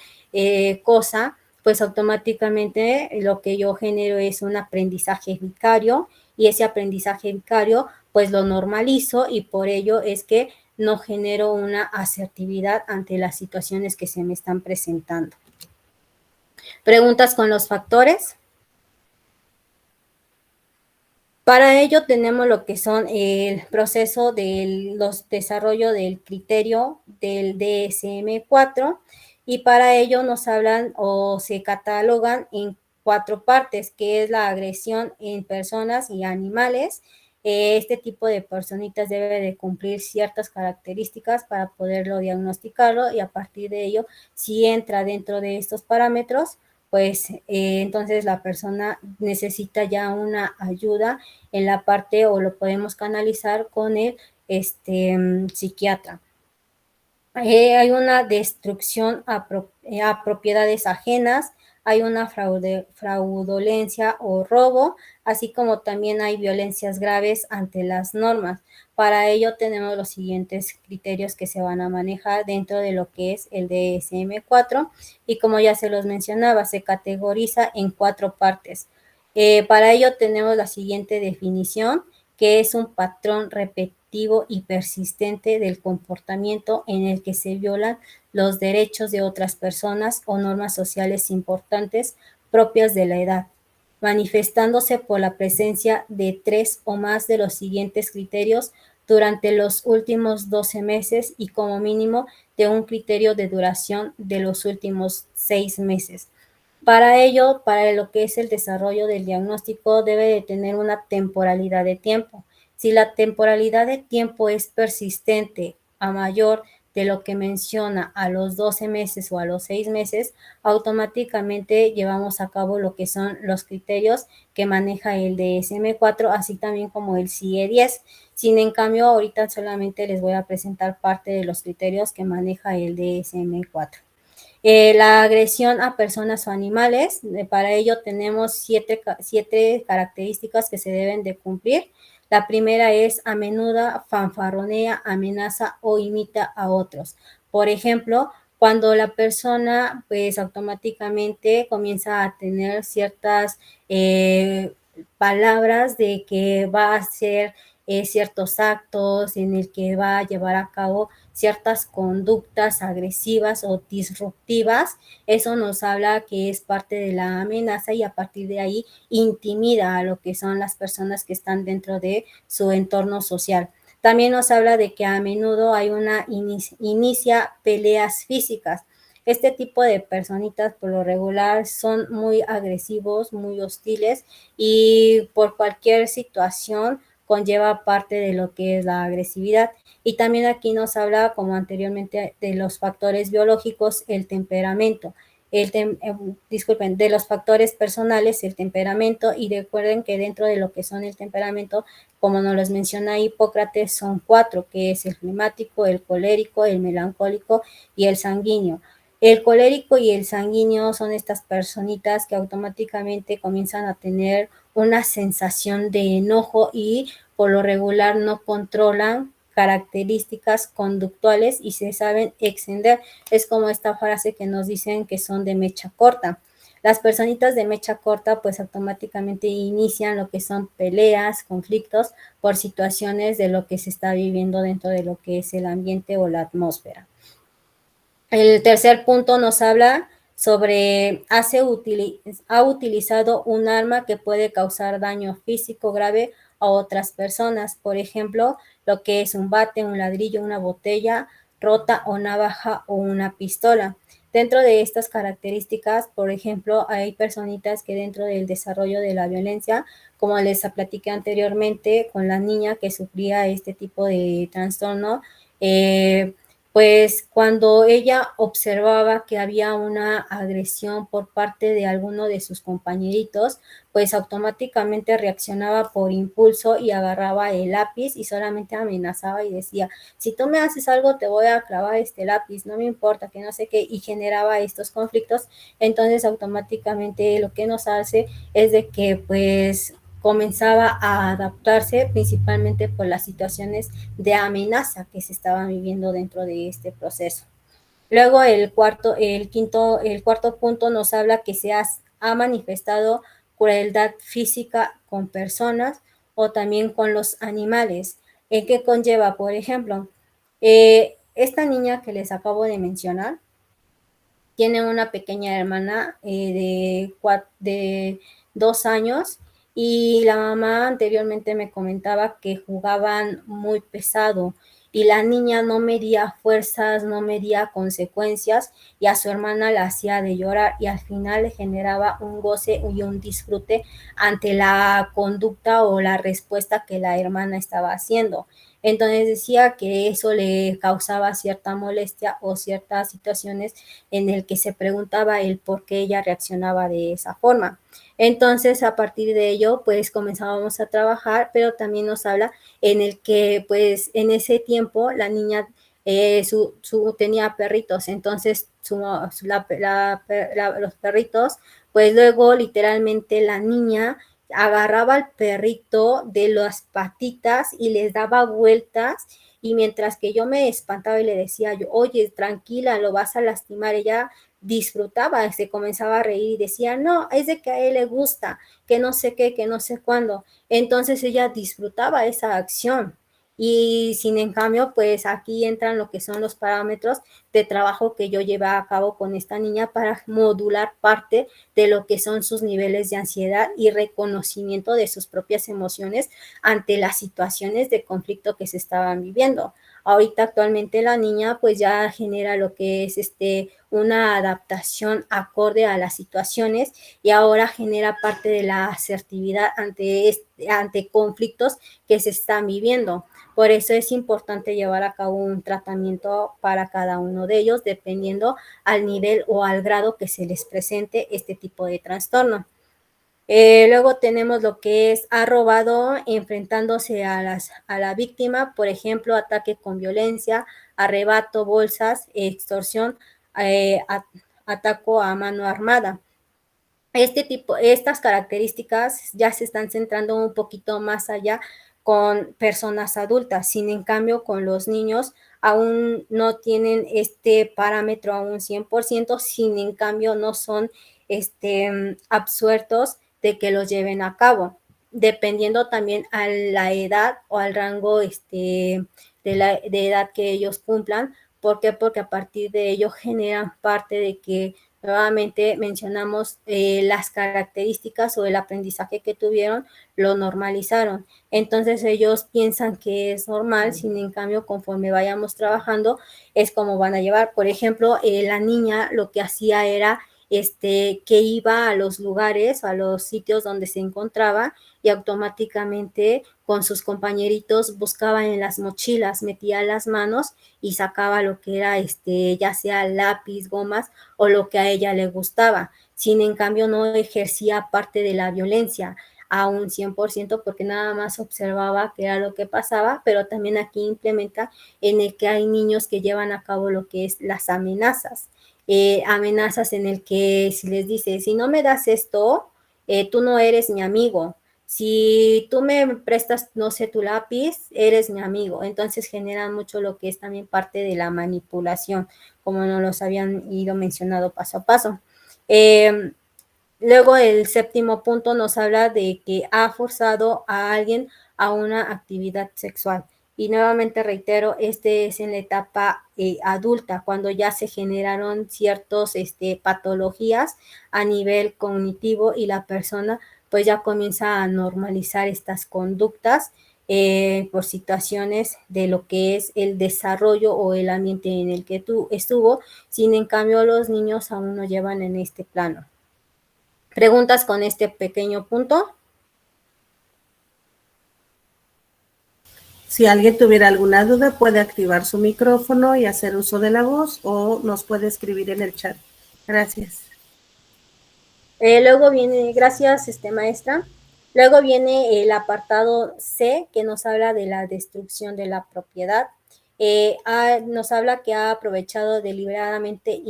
cosa, pues automáticamente lo que yo genero es un aprendizaje vicario y ese aprendizaje vicario pues lo normalizo y por ello es que no genero una asertividad ante las situaciones que se me están presentando. ¿Preguntas con los factores? Para ello tenemos lo que son el proceso del desarrollo del criterio del DSM-4 y para ello nos hablan o se catalogan en 4 partes, que es la agresión en personas y animales. Este tipo de personitas debe de cumplir ciertas características para poderlo diagnosticarlo y a partir de ello, si entra dentro de estos parámetros, pues entonces la persona necesita ya una ayuda en la parte o lo podemos canalizar con el psiquiatra. Hay una destrucción a propiedades ajenas, hay una fraudulencia o robo, así como también hay violencias graves ante las normas. Para ello tenemos los siguientes criterios que se van a manejar dentro de lo que es el DSM-4 y como ya se los mencionaba, se categoriza en 4 partes. Para ello tenemos la siguiente definición, que es un patrón repetitivo y persistente del comportamiento en el que se violan los derechos de otras personas o normas sociales importantes propias de la edad, manifestándose por la presencia de 3 o más de los siguientes criterios durante los últimos 12 meses y como mínimo de un criterio de duración de los últimos 6 meses. Para ello, para lo que es el desarrollo del diagnóstico, debe de tener una temporalidad de tiempo. Si la temporalidad de tiempo es persistente a mayor de lo que menciona a los 12 meses o a los 6 meses, automáticamente llevamos a cabo lo que son los criterios que maneja el DSM-4, así también como el CIE-10. Sin en cambio, ahorita solamente les voy a presentar parte de los criterios que maneja el DSM-4. La agresión a personas o animales, para ello tenemos 7 características que se deben de cumplir. La primera es a menudo fanfarronea, amenaza o imita a otros. Por ejemplo, cuando la persona pues automáticamente comienza a tener ciertas palabras de que va a hacer ciertos actos, en el que va a llevar a cabo ciertas conductas agresivas o disruptivas, eso nos habla que es parte de la amenaza y a partir de ahí intimida a lo que son las personas que están dentro de su entorno social. También nos habla de que a menudo hay inicia peleas físicas. Este tipo de personitas por lo regular son muy agresivos, muy hostiles y por cualquier situación conlleva parte de lo que es la agresividad. Y también aquí nos habla, como anteriormente, de los factores biológicos, el temperamento. Disculpen, de los factores personales, el temperamento, y recuerden que dentro de lo que son el temperamento, como nos los menciona Hipócrates, son 4, que es el flemático, el colérico, el melancólico y el sanguíneo. El colérico y el sanguíneo son estas personitas que automáticamente comienzan a tener una sensación de enojo y por lo regular no controlan características conductuales y se saben extender. Es como esta frase que nos dicen que son de mecha corta. Las personitas de mecha corta pues automáticamente inician lo que son peleas, conflictos por situaciones de lo que se está viviendo dentro de lo que es el ambiente o la atmósfera. El tercer punto nos habla sobre ha utilizado un arma que puede causar daño físico grave a otras personas. Por ejemplo, lo que es un bate, un ladrillo, una botella rota o navaja o una pistola. Dentro de estas características, por ejemplo, hay personitas que dentro del desarrollo de la violencia, como les platiqué anteriormente con la niña que sufría este tipo de trastorno, pues cuando ella observaba que había una agresión por parte de alguno de sus compañeritos, pues automáticamente reaccionaba por impulso y agarraba el lápiz y solamente amenazaba y decía, si tú me haces algo te voy a clavar este lápiz, no me importa, que no sé qué, y generaba estos conflictos. Entonces automáticamente lo que nos hace es de que pues comenzaba a adaptarse principalmente por las situaciones de amenaza que se estaban viviendo dentro de este proceso. Luego el cuarto punto nos habla que ha manifestado crueldad física con personas o también con los animales. ¿En qué conlleva? Por ejemplo, esta niña que les acabo de mencionar tiene una pequeña hermana de 2 años y la mamá anteriormente me comentaba que jugaban muy pesado y la niña no medía fuerzas, no medía consecuencias y a su hermana la hacía de llorar y al final le generaba un goce y un disfrute ante la conducta o la respuesta que la hermana estaba haciendo. Entonces decía que eso le causaba cierta molestia o ciertas situaciones en el que se preguntaba el por qué ella reaccionaba de esa forma. Entonces, a partir de ello, pues comenzábamos a trabajar, pero también nos habla en el que, pues, en ese tiempo la niña tenía perritos, entonces los perritos, pues luego literalmente la niña agarraba al perrito de las patitas y les daba vueltas, y mientras que yo me espantaba y le decía yo, oye, tranquila, lo vas a lastimar, ella disfrutaba, se comenzaba a reír y decía, no, es de que a él le gusta, que no sé qué, que no sé cuándo. Entonces ella disfrutaba esa acción. Y sin en cambio, pues aquí entran lo que son los parámetros de trabajo que yo llevé a cabo con esta niña para modular parte de lo que son sus niveles de ansiedad y reconocimiento de sus propias emociones ante las situaciones de conflicto que se estaban viviendo. Ahorita actualmente la niña pues ya genera lo que es una adaptación acorde a las situaciones, y ahora genera parte de la asertividad ante conflictos que se están viviendo. Por eso es importante llevar a cabo un tratamiento para cada uno de ellos, dependiendo al nivel o al grado que se les presente este tipo de trastorno. Luego tenemos lo que es ha robado enfrentándose a la víctima, por ejemplo, ataque con violencia, arrebato, bolsas, extorsión, ataco a mano armada. Estas características ya se están centrando un poquito más allá con personas adultas. Sin en cambio, con los niños aún no tienen este parámetro a un 100%, sin en cambio no son absueltos de que los lleven a cabo, dependiendo también a la edad o al rango de edad que ellos cumplan. ¿Por qué? Porque a partir de ello generan parte de que nuevamente mencionamos las características o el aprendizaje que tuvieron, lo normalizaron. Entonces ellos piensan que es normal, sin en cambio, conforme vayamos trabajando, es como van a llevar. Por ejemplo, la niña lo que hacía era que iba a los lugares, a los sitios donde se encontraba, y automáticamente con sus compañeritos buscaba en las mochilas, metía las manos y sacaba lo que era ya sea lápiz, gomas o lo que a ella le gustaba. Sin en cambio no ejercía parte de la violencia a un 100%, porque nada más observaba qué era lo que pasaba, pero también aquí implementa en el que hay niños que llevan a cabo lo que es las amenazas. Amenazas en el que si les dice, si no me das esto, tú no eres mi amigo. Si tú me prestas, no sé, tu lápiz, eres mi amigo. Entonces generan mucho lo que es también parte de la manipulación, como nos los habían ido mencionado paso a paso. Luego el séptimo punto nos habla de que ha forzado a alguien a una actividad sexual. Y nuevamente reitero, es en la etapa adulta, cuando ya se generaron ciertas patologías a nivel cognitivo, y la persona pues ya comienza a normalizar estas conductas por situaciones de lo que es el desarrollo o el ambiente en el que estuvo. Sin en cambio, los niños aún no llevan en este plano. ¿Preguntas con este pequeño punto? Si alguien tuviera alguna duda, puede activar su micrófono y hacer uso de la voz, o nos puede escribir en el chat. Gracias. Luego viene, gracias, maestra. Luego viene el apartado C, que nos habla de la destrucción de la propiedad. Nos habla que ha aprovechado deliberadamente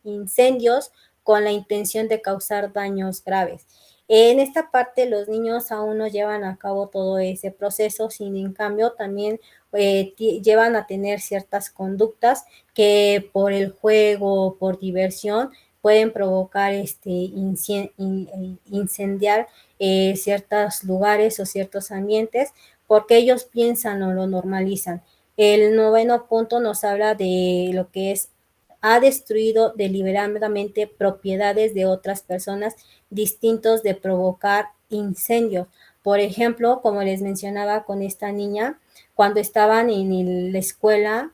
incendios con la intención de causar daños graves. En esta parte los niños aún no llevan a cabo todo ese proceso, sin en cambio también llevan a tener ciertas conductas que por el juego o por diversión pueden provocar incendiar ciertos lugares o ciertos ambientes, porque ellos piensan o lo normalizan. El noveno punto nos habla de lo que es ha destruido deliberadamente propiedades de otras personas, distintos de provocar incendios. Por ejemplo, como les mencionaba con esta niña, cuando estaban en la escuela,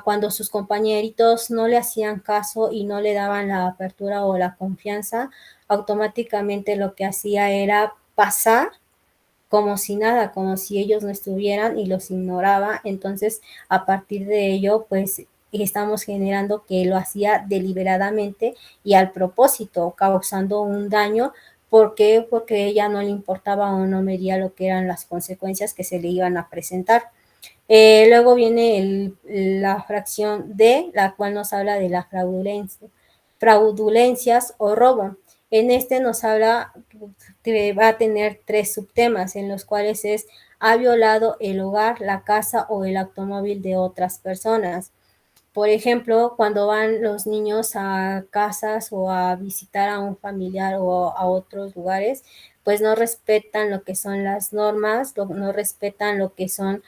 cuando sus compañeritos no le hacían caso y no le daban la apertura o la confianza, automáticamente lo que hacía era pasar como si nada, como si ellos no estuvieran, y los ignoraba. Entonces, a partir de ello, pues estamos generando que lo hacía deliberadamente y al propósito, causando un daño. ¿Por qué? Porque ella no le importaba o no medía lo que eran las consecuencias que se le iban a presentar. Luego viene la fracción D, la cual nos habla de la fraudulencias o robo. En este nos habla que va a tener 3 subtemas, en los cuales ha violado el hogar, la casa o el automóvil de otras personas. Por ejemplo, cuando van los niños a casas o a visitar a un familiar o a otros lugares, pues no respetan lo que son las normas, no respetan lo que son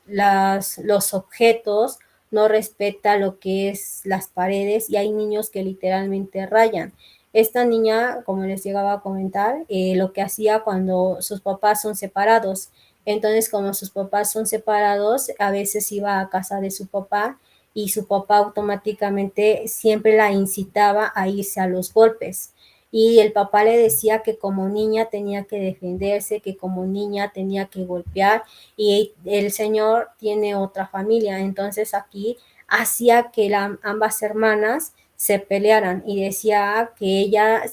los objetos, no respeta lo que es las paredes, y hay niños que literalmente rayan. Esta niña, como les llegaba a comentar, lo que hacía cuando sus papás son separados. Entonces, como sus papás son separados, a veces iba a casa de su papá y su papá automáticamente siempre la incitaba a irse a los golpes. Y el papá le decía que como niña tenía que defenderse, que como niña tenía que golpear, y el señor tiene otra familia. Entonces aquí hacía que ambas hermanas se pelearan y decía que ella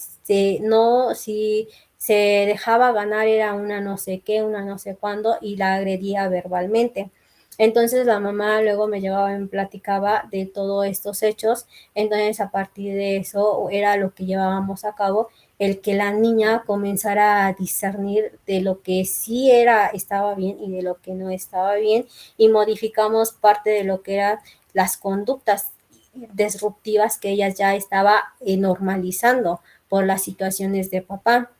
no, si se dejaba ganar era una no sé qué, una no sé cuándo, y la agredía verbalmente. Entonces la mamá luego me llevaba y me platicaba de todos estos hechos. Entonces a partir de eso era lo que llevábamos a cabo, el que la niña comenzara a discernir de lo que sí estaba bien y de lo que no estaba bien, y modificamos parte de lo que eran las conductas disruptivas que ella ya estaba normalizando por las situaciones de papá.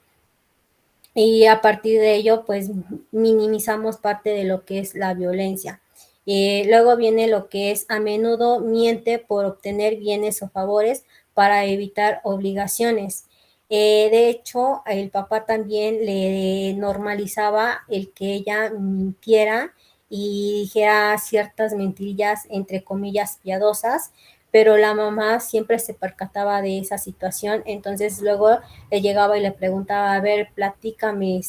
Y a partir de ello, pues minimizamos parte de lo que es la violencia. Luego viene lo que es: a menudo miente por obtener bienes o favores para evitar obligaciones. De hecho, el papá también le normalizaba el que ella mintiera y dijera ciertas mentirillas, entre comillas, piadosas, pero la mamá siempre se percataba de esa situación. Entonces luego le llegaba y le preguntaba: a ver, platícame,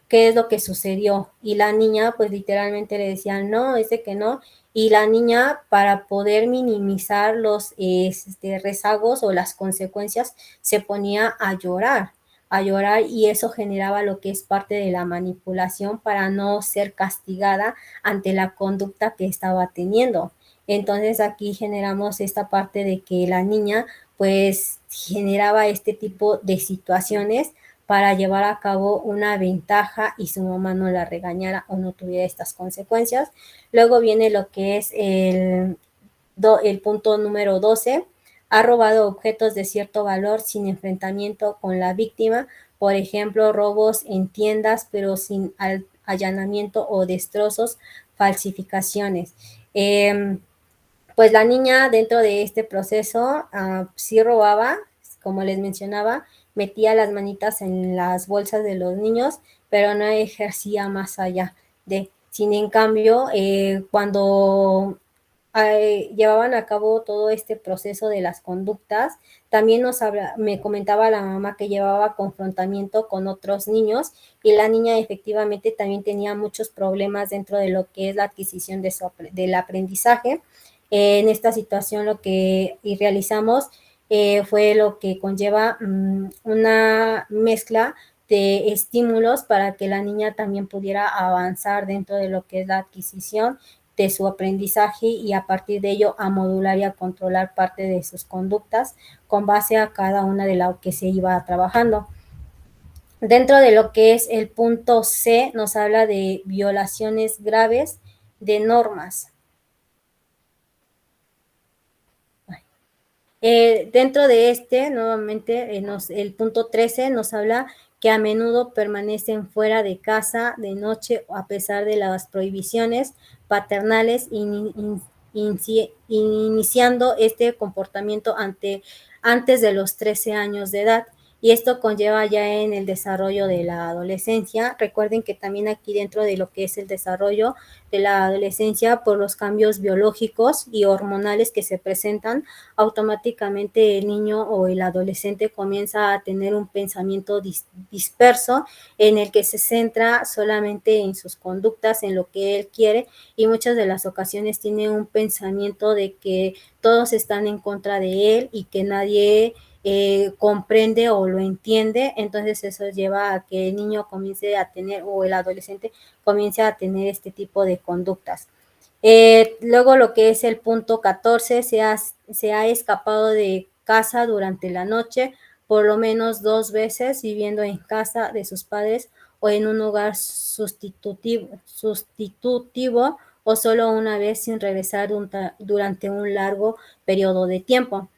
qué es lo que sucedió. Y la niña pues literalmente le decía: no, es de que no. Y la niña, para poder minimizar los rezagos o las consecuencias, se ponía a llorar, y eso generaba lo que es parte de la manipulación para no ser castigada ante la conducta que estaba teniendo. Entonces aquí generamos esta parte de que la niña pues generaba este tipo de situaciones para llevar a cabo una ventaja y su mamá no la regañara o no tuviera estas consecuencias. Luego viene lo que es el punto número 12: ha robado objetos de cierto valor sin enfrentamiento con la víctima, por ejemplo, robos en tiendas, pero sin allanamiento o destrozos, falsificaciones. Pues la niña dentro de este proceso sí robaba, como les mencionaba, metía las manitas en las bolsas de los niños, pero no ejercía más allá de. Sin en cambio, cuando llevaban a cabo todo este proceso de las conductas, también me comentaba la mamá que llevaba confrontamiento con otros niños, y la niña efectivamente también tenía muchos problemas dentro de lo que es la adquisición del aprendizaje. En esta situación lo que realizamos fue lo que conlleva una mezcla de estímulos para que la niña también pudiera avanzar dentro de lo que es la adquisición de su aprendizaje, y a partir de ello a modular y a controlar parte de sus conductas con base a cada una de lo que se iba trabajando. Dentro de lo que es el punto C, nos habla de violaciones graves de normas. Dentro de nuevamente, el punto 13 nos habla que a menudo permanecen fuera de casa de noche a pesar de las prohibiciones paternales, iniciando este comportamiento antes de los 13 años de edad. Y esto conlleva ya en el desarrollo de la adolescencia. Recuerden que también aquí dentro de lo que es el desarrollo de la adolescencia, por los cambios biológicos y hormonales que se presentan, automáticamente el niño o el adolescente comienza a tener un pensamiento disperso, en el que se centra solamente en sus conductas, en lo que él quiere, y muchas de las ocasiones tiene un pensamiento de que todos están en contra de él y que nadie comprende o lo entiende, entonces eso lleva a que el niño comience a tener, o el adolescente comience a tener este tipo de conductas. Luego lo que es el punto 14, se ha escapado de casa durante la noche por lo menos 2 veces, viviendo en casa de sus padres o en un hogar sustitutivo o solo una vez sin regresar durante un largo periodo de tiempo.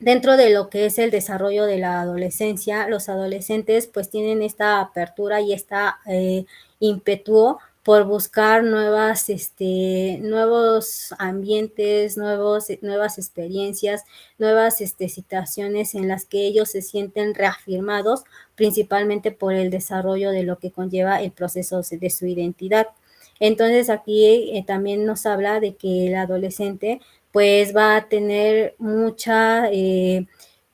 Dentro de lo que es el desarrollo de la adolescencia, los adolescentes pues tienen esta apertura y esta ímpetu por buscar nuevos ambientes, nuevas experiencias, nuevas situaciones en las que ellos se sienten reafirmados, principalmente por el desarrollo de lo que conlleva el proceso de su identidad. Entonces aquí también nos habla de que el adolescente pues va a tener mucha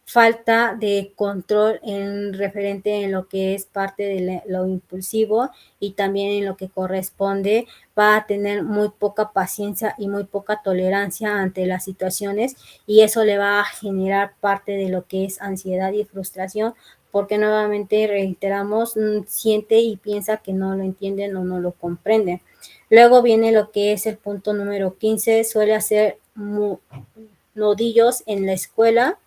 falta de control en referente en lo que es parte de lo impulsivo y también en lo que corresponde, va a tener muy poca paciencia y muy poca tolerancia ante las situaciones y eso le va a generar parte de lo que es ansiedad y frustración porque nuevamente reiteramos, siente y piensa que no lo entienden o no lo comprenden. Luego viene lo que es el punto número 15, suele hacer nodillos en la escuela,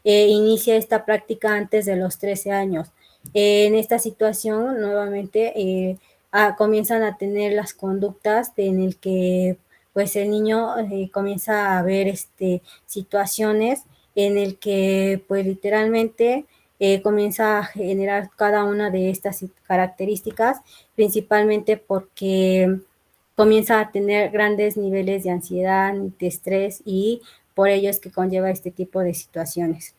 inicia esta práctica antes de los 13 años. En esta situación, nuevamente, comienzan a tener las conductas en el que pues el niño comienza a ver situaciones en el que pues literalmente comienza a generar cada una de estas características, principalmente porque comienza a tener grandes niveles de ansiedad, de estrés y por ello es que conlleva este tipo de situaciones.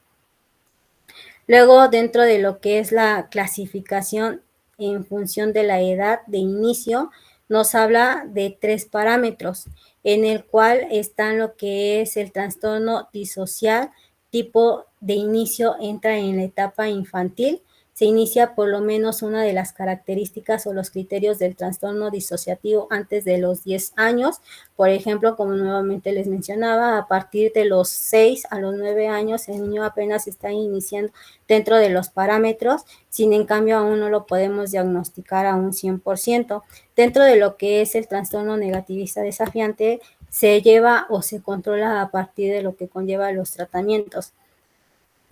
Luego, dentro de lo que es la clasificación en función de la edad de inicio, nos habla de 3 parámetros, en el cual están lo que es el trastorno disocial, tipo de inicio entra en la etapa infantil, se inicia por lo menos una de las características o los criterios del trastorno disociativo antes de los 10 años. Por ejemplo, como nuevamente les mencionaba, a partir de los 6 a los 9 años el niño apenas está iniciando dentro de los parámetros, sin en cambio aún no lo podemos diagnosticar a un 100%. Dentro de lo que es el trastorno negativista desafiante, se lleva o se controla a partir de lo que conlleva los tratamientos.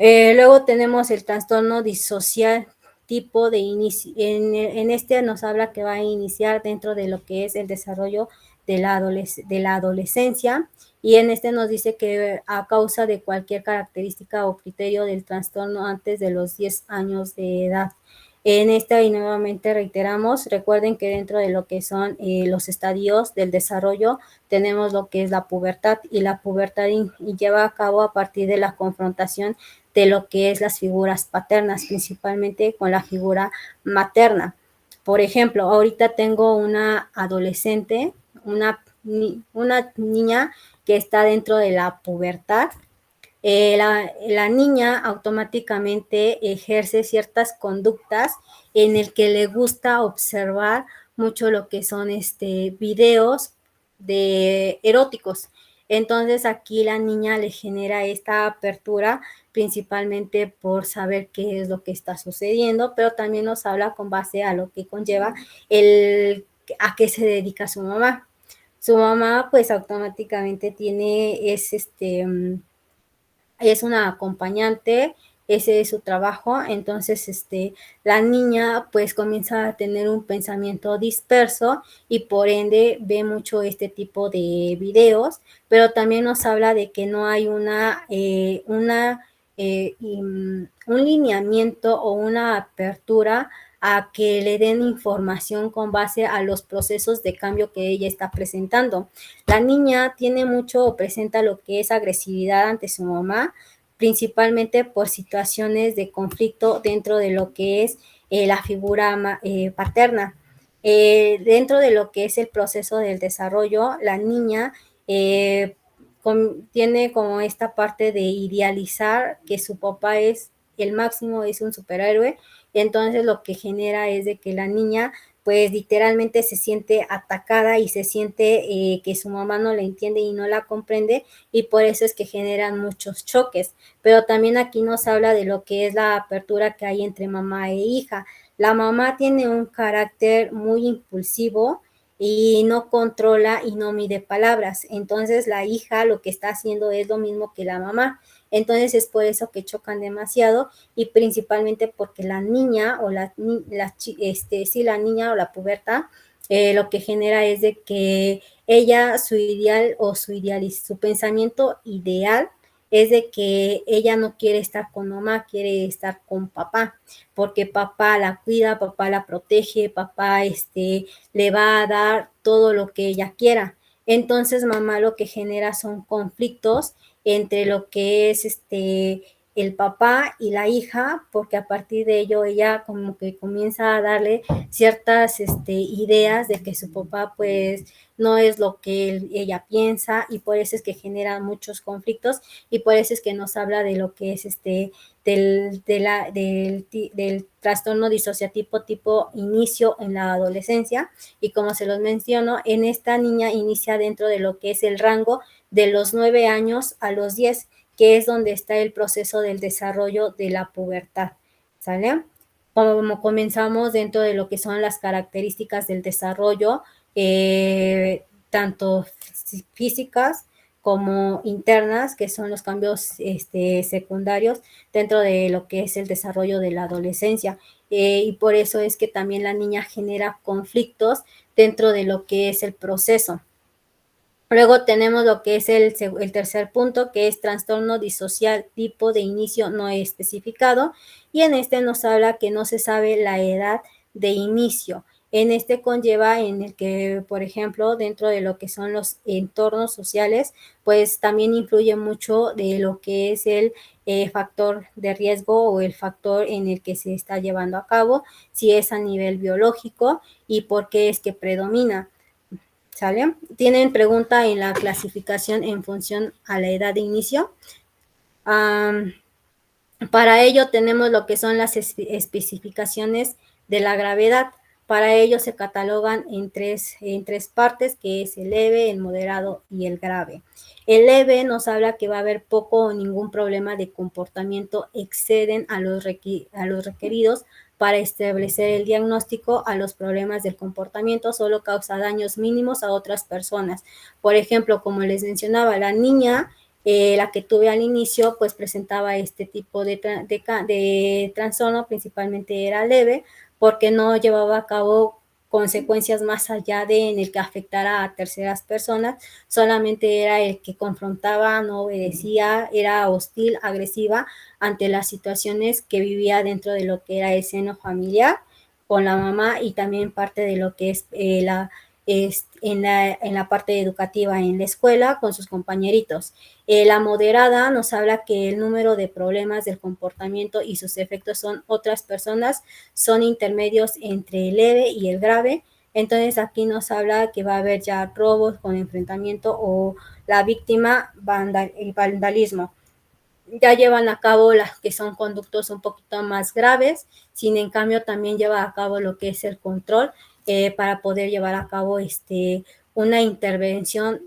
Luego tenemos el trastorno disocial tipo de inicio. En este nos habla que va a iniciar dentro de lo que es el desarrollo de la adolescencia y en este nos dice que a causa de cualquier característica o criterio del trastorno antes de los 10 años de edad. En esta y nuevamente reiteramos, recuerden que dentro de lo que son los estadios del desarrollo tenemos lo que es la pubertad y la pubertad lleva a cabo a partir de la confrontación de lo que es las figuras paternas, principalmente con la figura materna. Por ejemplo, ahorita tengo una adolescente, una niña que está dentro de la pubertad. La niña automáticamente ejerce ciertas conductas en el que le gusta observar mucho lo que son videos de eróticos. Entonces aquí la niña le genera esta apertura principalmente por saber qué es lo que está sucediendo, pero también nos habla con base a lo que conlleva a qué se dedica su mamá. Su mamá pues automáticamente es una acompañante, ese es su trabajo, entonces la niña pues comienza a tener un pensamiento disperso y por ende ve mucho este tipo de videos, pero también nos habla de que no hay un lineamiento o una apertura a que le den información con base a los procesos de cambio que ella está presentando. La niña tiene mucho o presenta lo que es agresividad ante su mamá, principalmente por situaciones de conflicto dentro de lo que es la figura paterna. Dentro de lo que es el proceso del desarrollo, la niña tiene como esta parte de idealizar que su papá es el máximo, es un superhéroe, entonces lo que genera es de que la niña pues literalmente se siente atacada y se siente que su mamá no la entiende y no la comprende, y por eso es que generan muchos choques. Pero también aquí nos habla de lo que es la apertura que hay entre mamá e hija. La mamá tiene un carácter muy impulsivo y no controla y no mide palabras. Entonces la hija lo que está haciendo es lo mismo que la mamá. Entonces es por eso que chocan demasiado, y principalmente porque la niña o la niña o la puberta lo que genera es de que ella, su ideal o su pensamiento ideal es de que ella no quiere estar con mamá, quiere estar con papá, porque papá la cuida, papá la protege, papá le va a dar todo lo que ella quiera. Entonces mamá lo que genera son conflictos entre lo que es el papá y la hija, porque a partir de ello ella como que comienza a darle ciertas ideas de que su papá pues no es lo que ella piensa, y por eso es que genera muchos conflictos, y por eso es que nos habla de lo que es del trastorno disociativo tipo inicio en la adolescencia. Y como se los menciono, en esta niña inicia dentro de lo que es el rango de los 9 años a los 10, que es donde está el proceso del desarrollo de la pubertad, ¿sale? Como comenzamos dentro de lo que son las características del desarrollo, tanto físicas como internas, que son los cambios secundarios dentro de lo que es el desarrollo de la adolescencia. Y por eso es que también la niña genera conflictos dentro de lo que es el proceso. Luego tenemos lo que es el tercer punto, que es trastorno disocial tipo de inicio no especificado, y en este nos habla que no se sabe la edad de inicio. En este conlleva en el que, por ejemplo, dentro de lo que son los entornos sociales, pues también influye mucho de lo que es el factor de riesgo o el factor en el que se está llevando a cabo, si es a nivel biológico y por qué es que predomina. ¿Sale? Tienen pregunta en la clasificación en función a la edad de inicio. Para ello tenemos lo que son las especificaciones de la gravedad. Para ello se catalogan en tres partes, que es el leve, el moderado y el grave. El leve nos habla que va a haber poco o ningún problema de comportamiento, exceden a los requeridos para establecer el diagnóstico a los problemas del comportamiento, solo causa daños mínimos a otras personas. Por ejemplo, como les mencionaba, la niña, la que tuve al inicio, pues presentaba este tipo de trastorno, principalmente era leve, porque no llevaba a cabo consecuencias más allá de en el que afectara a terceras personas, solamente era el que confrontaba, no obedecía, era hostil, agresiva ante las situaciones que vivía dentro de lo que era el seno familiar con la mamá, y también parte de lo que es en la parte educativa en la escuela con sus compañeritos. La moderada nos habla que el número de problemas del comportamiento y sus efectos son otras personas, son intermedios entre el leve y el grave. Entonces aquí nos habla que va a haber ya robos con enfrentamiento o la víctima el vandalismo. Ya llevan a cabo las que son conductos un poquito más graves, sin en cambio también lleva a cabo lo que es el control para poder llevar a cabo una intervención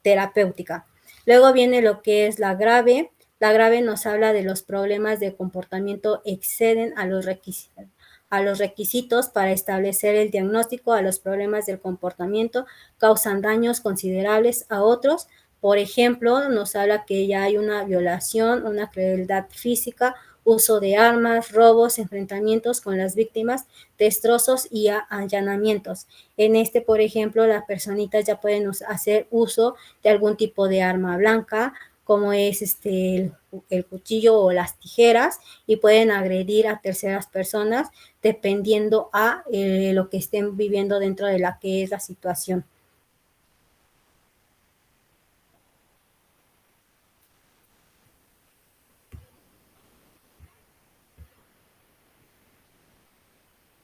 terapéutica. Luego viene lo que es la grave. La grave nos habla de los problemas de comportamiento exceden a los requisitos para establecer el diagnóstico a los problemas del comportamiento, causan daños considerables a otros. Por ejemplo, nos habla que ya hay una violación, una crueldad física, uso de armas, robos, enfrentamientos con las víctimas, destrozos y allanamientos. En por ejemplo, las personitas ya pueden hacer uso de algún tipo de arma blanca, como es el cuchillo o las tijeras, y pueden agredir a terceras personas dependiendo a lo que estén viviendo dentro de la que es la situación.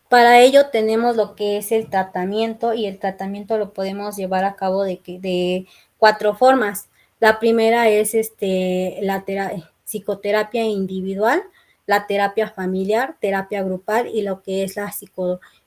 Para ello tenemos lo que es el tratamiento, y el tratamiento lo podemos llevar a cabo de 4 formas. La primera es la psicoterapia individual, la terapia familiar, terapia grupal y lo que es la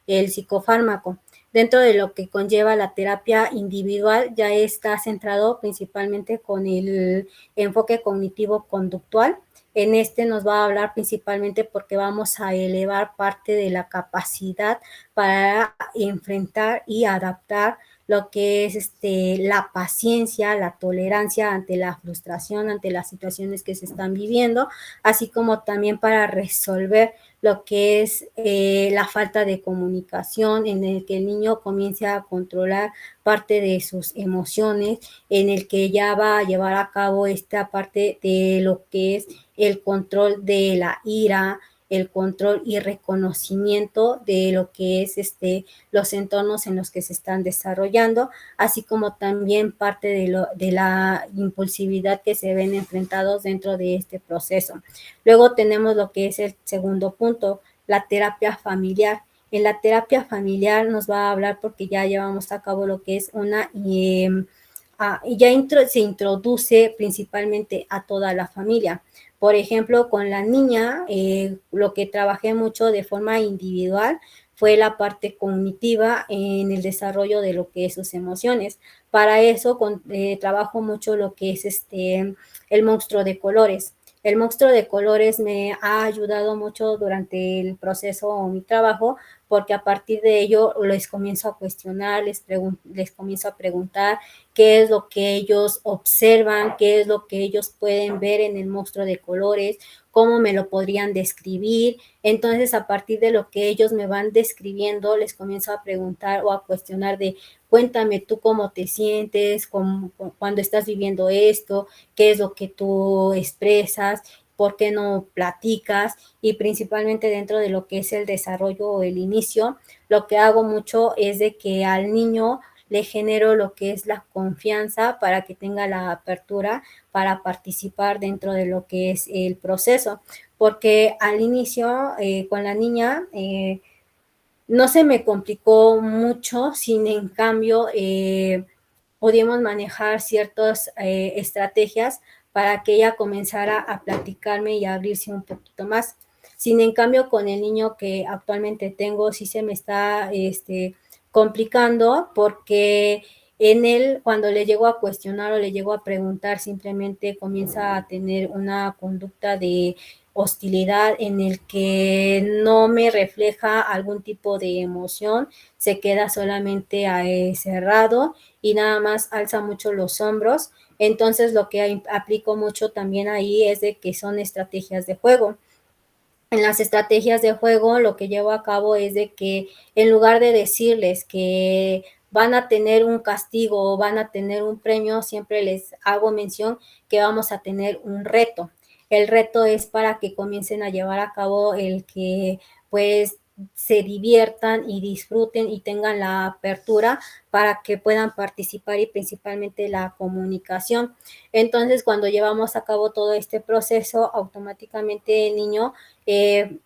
el psicofármaco. Dentro de lo que conlleva la terapia individual, ya está centrado principalmente con el enfoque cognitivo-conductual. En este nos va a hablar principalmente porque vamos a elevar parte de la capacidad para enfrentar y adaptar lo que es la paciencia, la tolerancia ante la frustración, ante las situaciones que se están viviendo, así como también para resolver lo que es la falta de comunicación, en el que el niño comience a controlar parte de sus emociones, en el que ya va a llevar a cabo esta parte de lo que es el control de la ira, el control y reconocimiento de lo que es los entornos en los que se están desarrollando, así como también parte de la impulsividad que se ven enfrentados dentro de este proceso. Luego tenemos lo que es el segundo punto, la terapia familiar. En la terapia familiar nos va a hablar porque ya llevamos a cabo lo que es una se introduce principalmente a toda la familia. Por ejemplo, con la niña, lo que trabajé mucho de forma individual fue la parte cognitiva en el desarrollo de lo que es sus emociones. Para eso trabajo mucho lo que es el monstruo de colores. El monstruo de colores me ha ayudado mucho durante el proceso o mi trabajo, porque a partir de ello les comienzo a cuestionar, les comienzo a preguntar qué es lo que ellos observan, qué es lo que ellos pueden ver en el monstruo de colores, cómo me lo podrían describir. Entonces, a partir de lo que ellos me van describiendo, les comienzo a preguntar o a cuestionar de, cuéntame tú cómo te sientes, cuando estás viviendo esto, qué es lo que tú expresas, por qué no platicas, y principalmente dentro de lo que es el desarrollo o el inicio, lo que hago mucho es de que al niño le genero lo que es la confianza para que tenga la apertura para participar dentro de lo que es el proceso, porque al inicio con la niña no se me complicó mucho, sin en cambio pudimos manejar ciertas estrategias para que ella comenzara a platicarme y a abrirse un poquito más. Sin en cambio, con el niño que actualmente tengo, sí se me está complicando, porque en él, cuando le llego a cuestionar o le llego a preguntar, simplemente comienza a tener una conducta de hostilidad en el que no me refleja algún tipo de emoción, se queda solamente cerrado y nada más alza mucho los hombros. Entonces lo que aplico mucho también ahí es de que son estrategias de juego. En las estrategias de juego lo que llevo a cabo es de que en lugar de decirles que van a tener un castigo o van a tener un premio, siempre les hago mención que vamos a tener un reto. El reto es para que comiencen a llevar a cabo el que pues se diviertan y disfruten y tengan la apertura para que puedan participar, y principalmente la comunicación. Entonces, cuando llevamos a cabo todo este proceso, automáticamente el niño eh,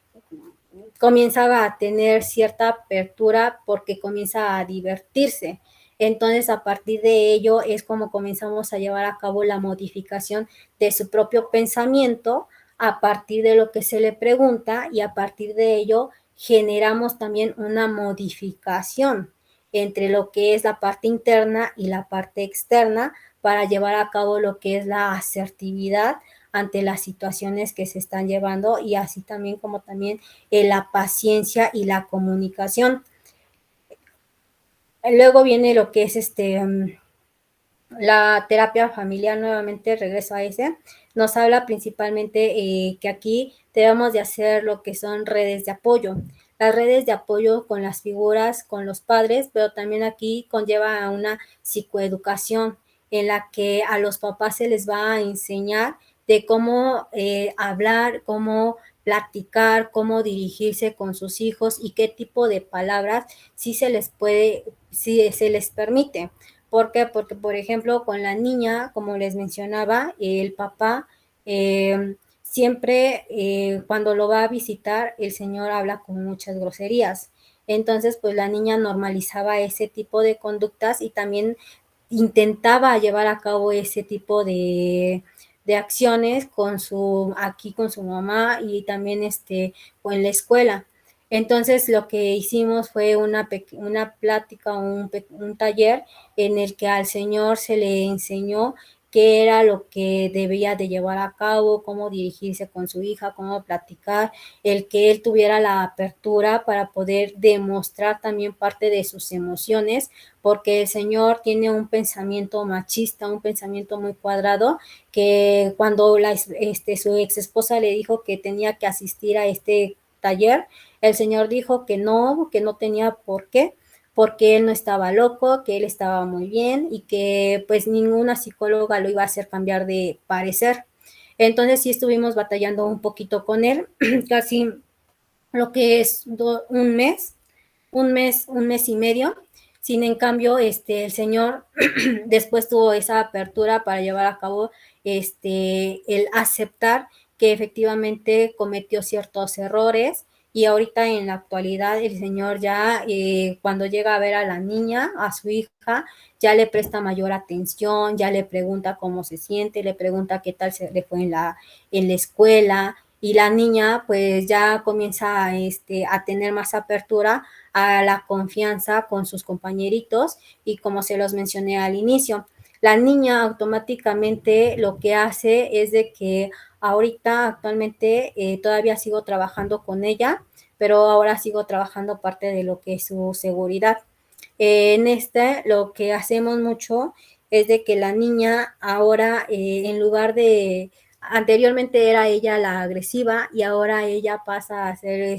comienza a tener cierta apertura porque comienza a divertirse. Entonces, a partir de ello es como comenzamos a llevar a cabo la modificación de su propio pensamiento a partir de lo que se le pregunta, y a partir de ello generamos también una modificación entre lo que es la parte interna y la parte externa para llevar a cabo lo que es la asertividad ante las situaciones que se están llevando, y así también como también la paciencia y la comunicación. Luego viene lo que es la terapia familiar. Nuevamente regreso a ese. Nos habla principalmente que aquí debemos de hacer lo que son redes de apoyo. Las redes de apoyo con las figuras, con los padres, pero también aquí conlleva a una psicoeducación en la que a los papás se les va a enseñar de cómo hablar, cómo platicar, cómo dirigirse con sus hijos y qué tipo de palabras sí se les puede, sí se les permite. ¿Por qué? Porque, por ejemplo, con la niña, como les mencionaba, el papá siempre cuando lo va a visitar, el señor habla con muchas groserías. Entonces, pues la niña normalizaba ese tipo de conductas y también intentaba llevar a cabo ese tipo de acciones con su mamá y también en la escuela. Entonces lo que hicimos fue una plática, un taller en el que al señor se le enseñó qué era lo que debía de llevar a cabo, cómo dirigirse con su hija, cómo platicar, el que él tuviera la apertura para poder demostrar también parte de sus emociones, porque el señor tiene un pensamiento machista, un pensamiento muy cuadrado, que cuando su ex esposa le dijo que tenía que asistir a este taller, el señor dijo que no tenía por qué, porque él no estaba loco, que él estaba muy bien y que pues ninguna psicóloga lo iba a hacer cambiar de parecer. Entonces sí estuvimos batallando un poquito con él, casi lo que es un mes y medio. Sin en cambio, el señor después tuvo esa apertura para llevar a cabo el aceptar que efectivamente cometió ciertos errores, y ahorita en la actualidad el señor ya cuando llega a ver a la niña, a su hija, ya le presta mayor atención, ya le pregunta cómo se siente, le pregunta qué tal se le fue en la escuela, y la niña pues ya comienza a tener más apertura a la confianza con sus compañeritos, y como se los mencioné al inicio, la niña automáticamente lo que hace es de que ahorita actualmente todavía sigo trabajando con ella, pero ahora sigo trabajando parte de lo que es su seguridad. En lo que hacemos mucho es de que la niña ahora, en lugar de, anteriormente era ella la agresiva, y ahora ella pasa a ser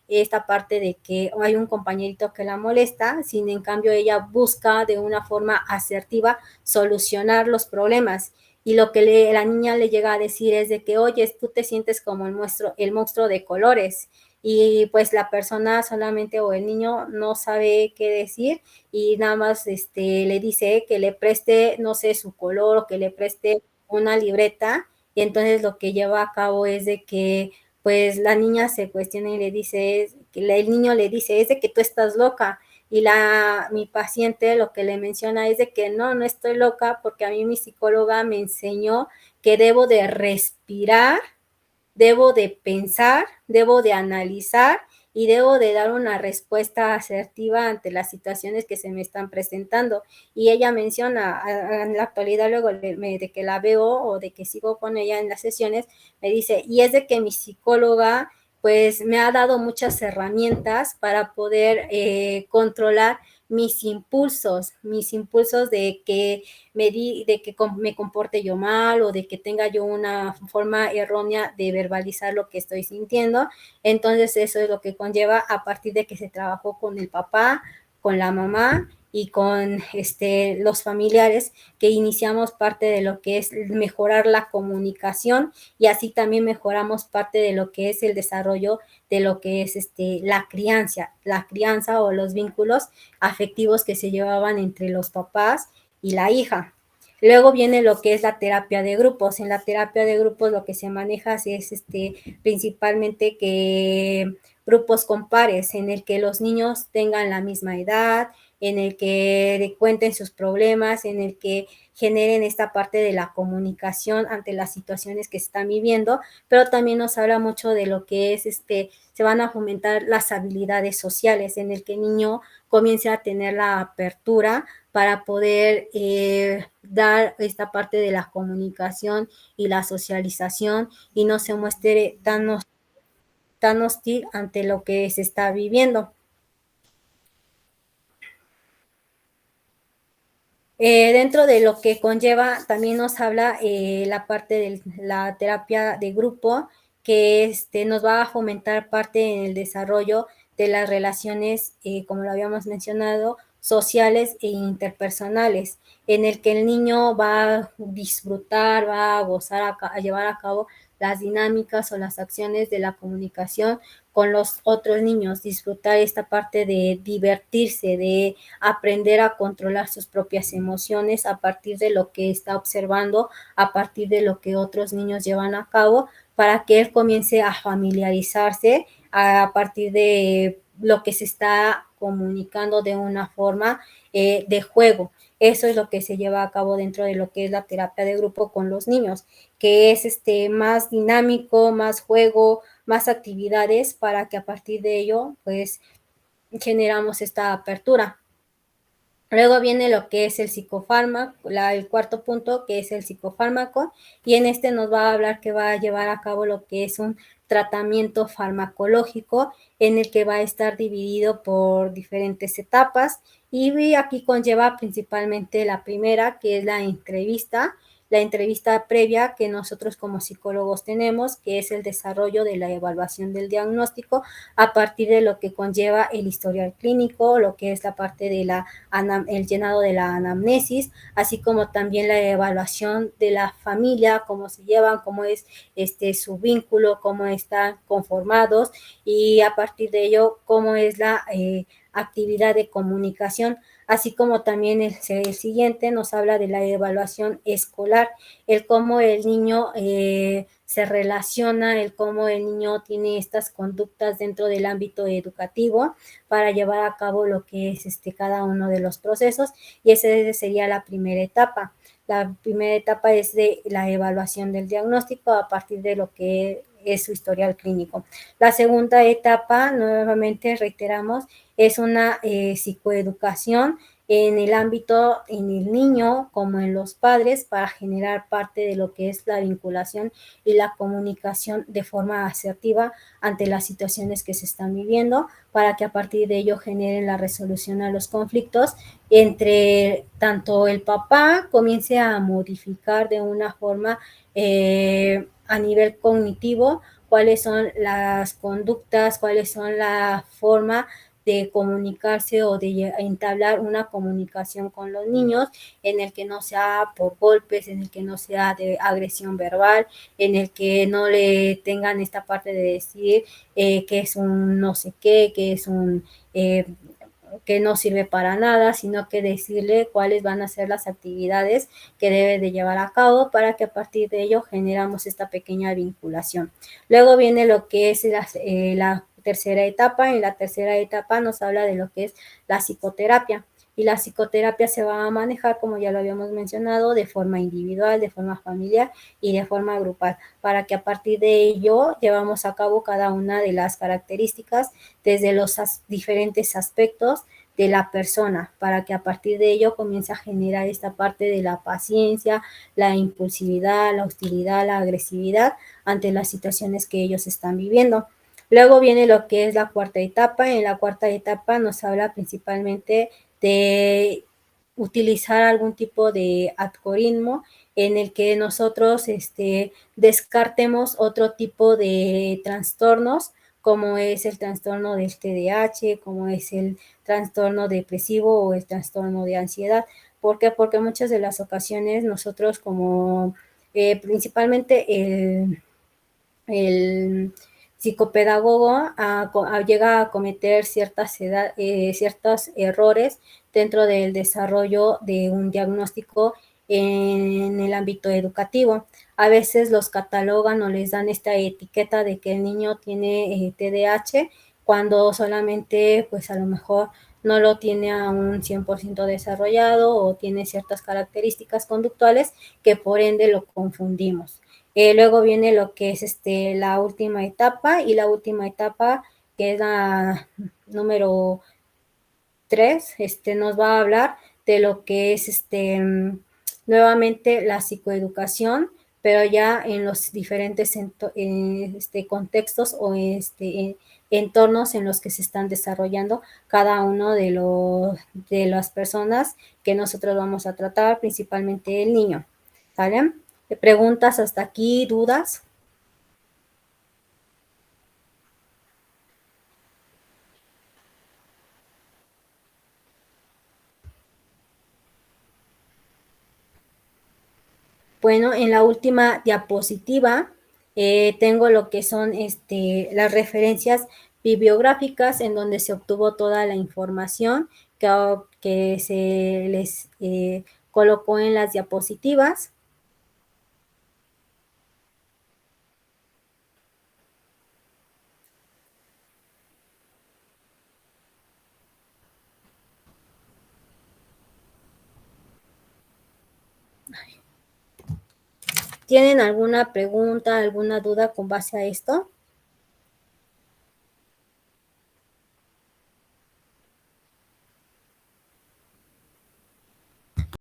esta parte de que hay un compañerito que la molesta, sin en cambio ella busca de una forma asertiva solucionar los problemas. Y lo que la niña le llega a decir es de que, oye, tú te sientes como el monstruo de colores, y pues la persona solamente o el niño no sabe qué decir, y nada más le dice que le preste, no sé, su color, o que le preste una libreta, y entonces lo que lleva a cabo es de que pues la niña se cuestiona y le dice, que el niño le dice, es de que tú estás loca, y mi paciente lo que le menciona es de que no estoy loca, porque a mí mi psicóloga me enseñó que debo de respirar, debo de pensar, debo de analizar y debo de dar una respuesta asertiva ante las situaciones que se me están presentando. Y ella menciona, en la actualidad, luego de que la veo o de que sigo con ella en las sesiones, me dice, y es de que mi psicóloga pues me ha dado muchas herramientas para poder controlar mis impulsos de que de que me comporte yo mal, o de que tenga yo una forma errónea de verbalizar lo que estoy sintiendo. Entonces eso es lo que conlleva, a partir de que se trabajó con el papá, con la mamá y con los familiares, que iniciamos parte de lo que es mejorar la comunicación, y así también mejoramos parte de lo que es el desarrollo de lo que es la crianza o los vínculos afectivos que se llevaban entre los papás y la hija. Luego viene lo que es la terapia de grupos. En la terapia de grupos lo que se maneja es principalmente que grupos con pares, en el que los niños tengan la misma edad, en el que cuenten sus problemas, en el que generen esta parte de la comunicación ante las situaciones que se están viviendo, pero también nos habla mucho de lo que es se van a fomentar las habilidades sociales, en el que el niño comience a tener la apertura para poder dar esta parte de la comunicación y la socialización, y no se muestre tan hostil ante lo que se está viviendo. Dentro de lo que conlleva, también nos habla la parte de la terapia de grupo, que nos va a fomentar parte en el desarrollo de las relaciones, como lo habíamos mencionado, sociales e interpersonales, en el que el niño va a disfrutar, va a gozar, a llevar a cabo las dinámicas o las acciones de la comunicación con los otros niños, disfrutar esta parte de divertirse, de aprender a controlar sus propias emociones a partir de lo que está observando, a partir de lo que otros niños llevan a cabo, para que él comience a familiarizarse a partir de lo que se está comunicando de una forma de juego. Eso es lo que se lleva a cabo dentro de lo que es la terapia de grupo con los niños, que es más dinámico, más juego, más actividades para que a partir de ello, pues, generamos esta apertura. Luego viene lo que es el psicofármaco, el cuarto punto, que es el psicofármaco, y en este nos va a hablar que va a llevar a cabo lo que es un tratamiento farmacológico en el que va a estar dividido por diferentes etapas, y aquí conlleva principalmente la primera, que es la entrevista previa que nosotros como psicólogos tenemos, que es el desarrollo de la evaluación del diagnóstico a partir de lo que conlleva el historial clínico, lo que es la parte de el llenado de la anamnesis, así como también la evaluación de la familia, cómo se llevan, cómo es su vínculo, cómo están conformados, y a partir de ello, cómo es la actividad de comunicación, así como también el siguiente nos habla de la evaluación escolar, el cómo el niño se relaciona, el cómo el niño tiene estas conductas dentro del ámbito educativo para llevar a cabo lo que es cada uno de los procesos, y esa sería la primera etapa. La primera etapa es de la evaluación del diagnóstico a partir de lo que es su historial clínico. La segunda etapa, nuevamente reiteramos, es una psicoeducación en el ámbito, en el niño como en los padres, para generar parte de lo que es la vinculación y la comunicación de forma asertiva ante las situaciones que se están viviendo, para que a partir de ello generen la resolución a los conflictos entre tanto el papá comience a modificar de una forma a nivel cognitivo cuáles son las conductas, cuáles son la forma de comunicarse o de entablar una comunicación con los niños en el que no sea por golpes, en el que no sea de agresión verbal, en el que no le tengan esta parte de decir que es un no sé qué, que es un que no sirve para nada, sino que decirle cuáles van a ser las actividades que debe de llevar a cabo para que a partir de ello generamos esta pequeña vinculación. Luego viene lo que es la tercera etapa. En la tercera etapa nos habla de lo que es la psicoterapia. Y la psicoterapia se va a manejar, como ya lo habíamos mencionado, de forma individual, de forma familiar y de forma grupal, para que a partir de ello llevamos a cabo cada una de las características desde los diferentes aspectos de la persona, para que a partir de ello comience a generar esta parte de la paciencia, la impulsividad, la hostilidad, la agresividad ante las situaciones que ellos están viviendo. Luego viene lo que es la cuarta etapa. En la cuarta etapa nos habla principalmente de utilizar algún tipo de algoritmo en el que nosotros descartemos otro tipo de trastornos, como es el trastorno del TDAH, como es el trastorno depresivo o el trastorno de ansiedad. ¿Por qué? Porque muchas de las ocasiones nosotros como principalmente el psicopedagogo llega a cometer ciertos errores dentro del desarrollo de un diagnóstico en el ámbito educativo. A veces los catalogan o les dan esta etiqueta de que el niño tiene TDAH, cuando solamente pues a lo mejor no lo tiene a un 100% desarrollado o tiene ciertas características conductuales que por ende lo confundimos. Luego viene lo que es la última etapa, y la última etapa, que es la número 3, nos va a hablar de lo que es nuevamente la psicoeducación, pero ya en los diferentes contextos o entornos en los que se están desarrollando cada uno de las personas que nosotros vamos a tratar, principalmente el niño. ¿Sale? ¿Preguntas hasta aquí? ¿Dudas? Bueno, en la última diapositiva tengo lo que son las referencias bibliográficas en donde se obtuvo toda la información que se les colocó en las diapositivas. ¿Tienen alguna pregunta, alguna duda con base a esto?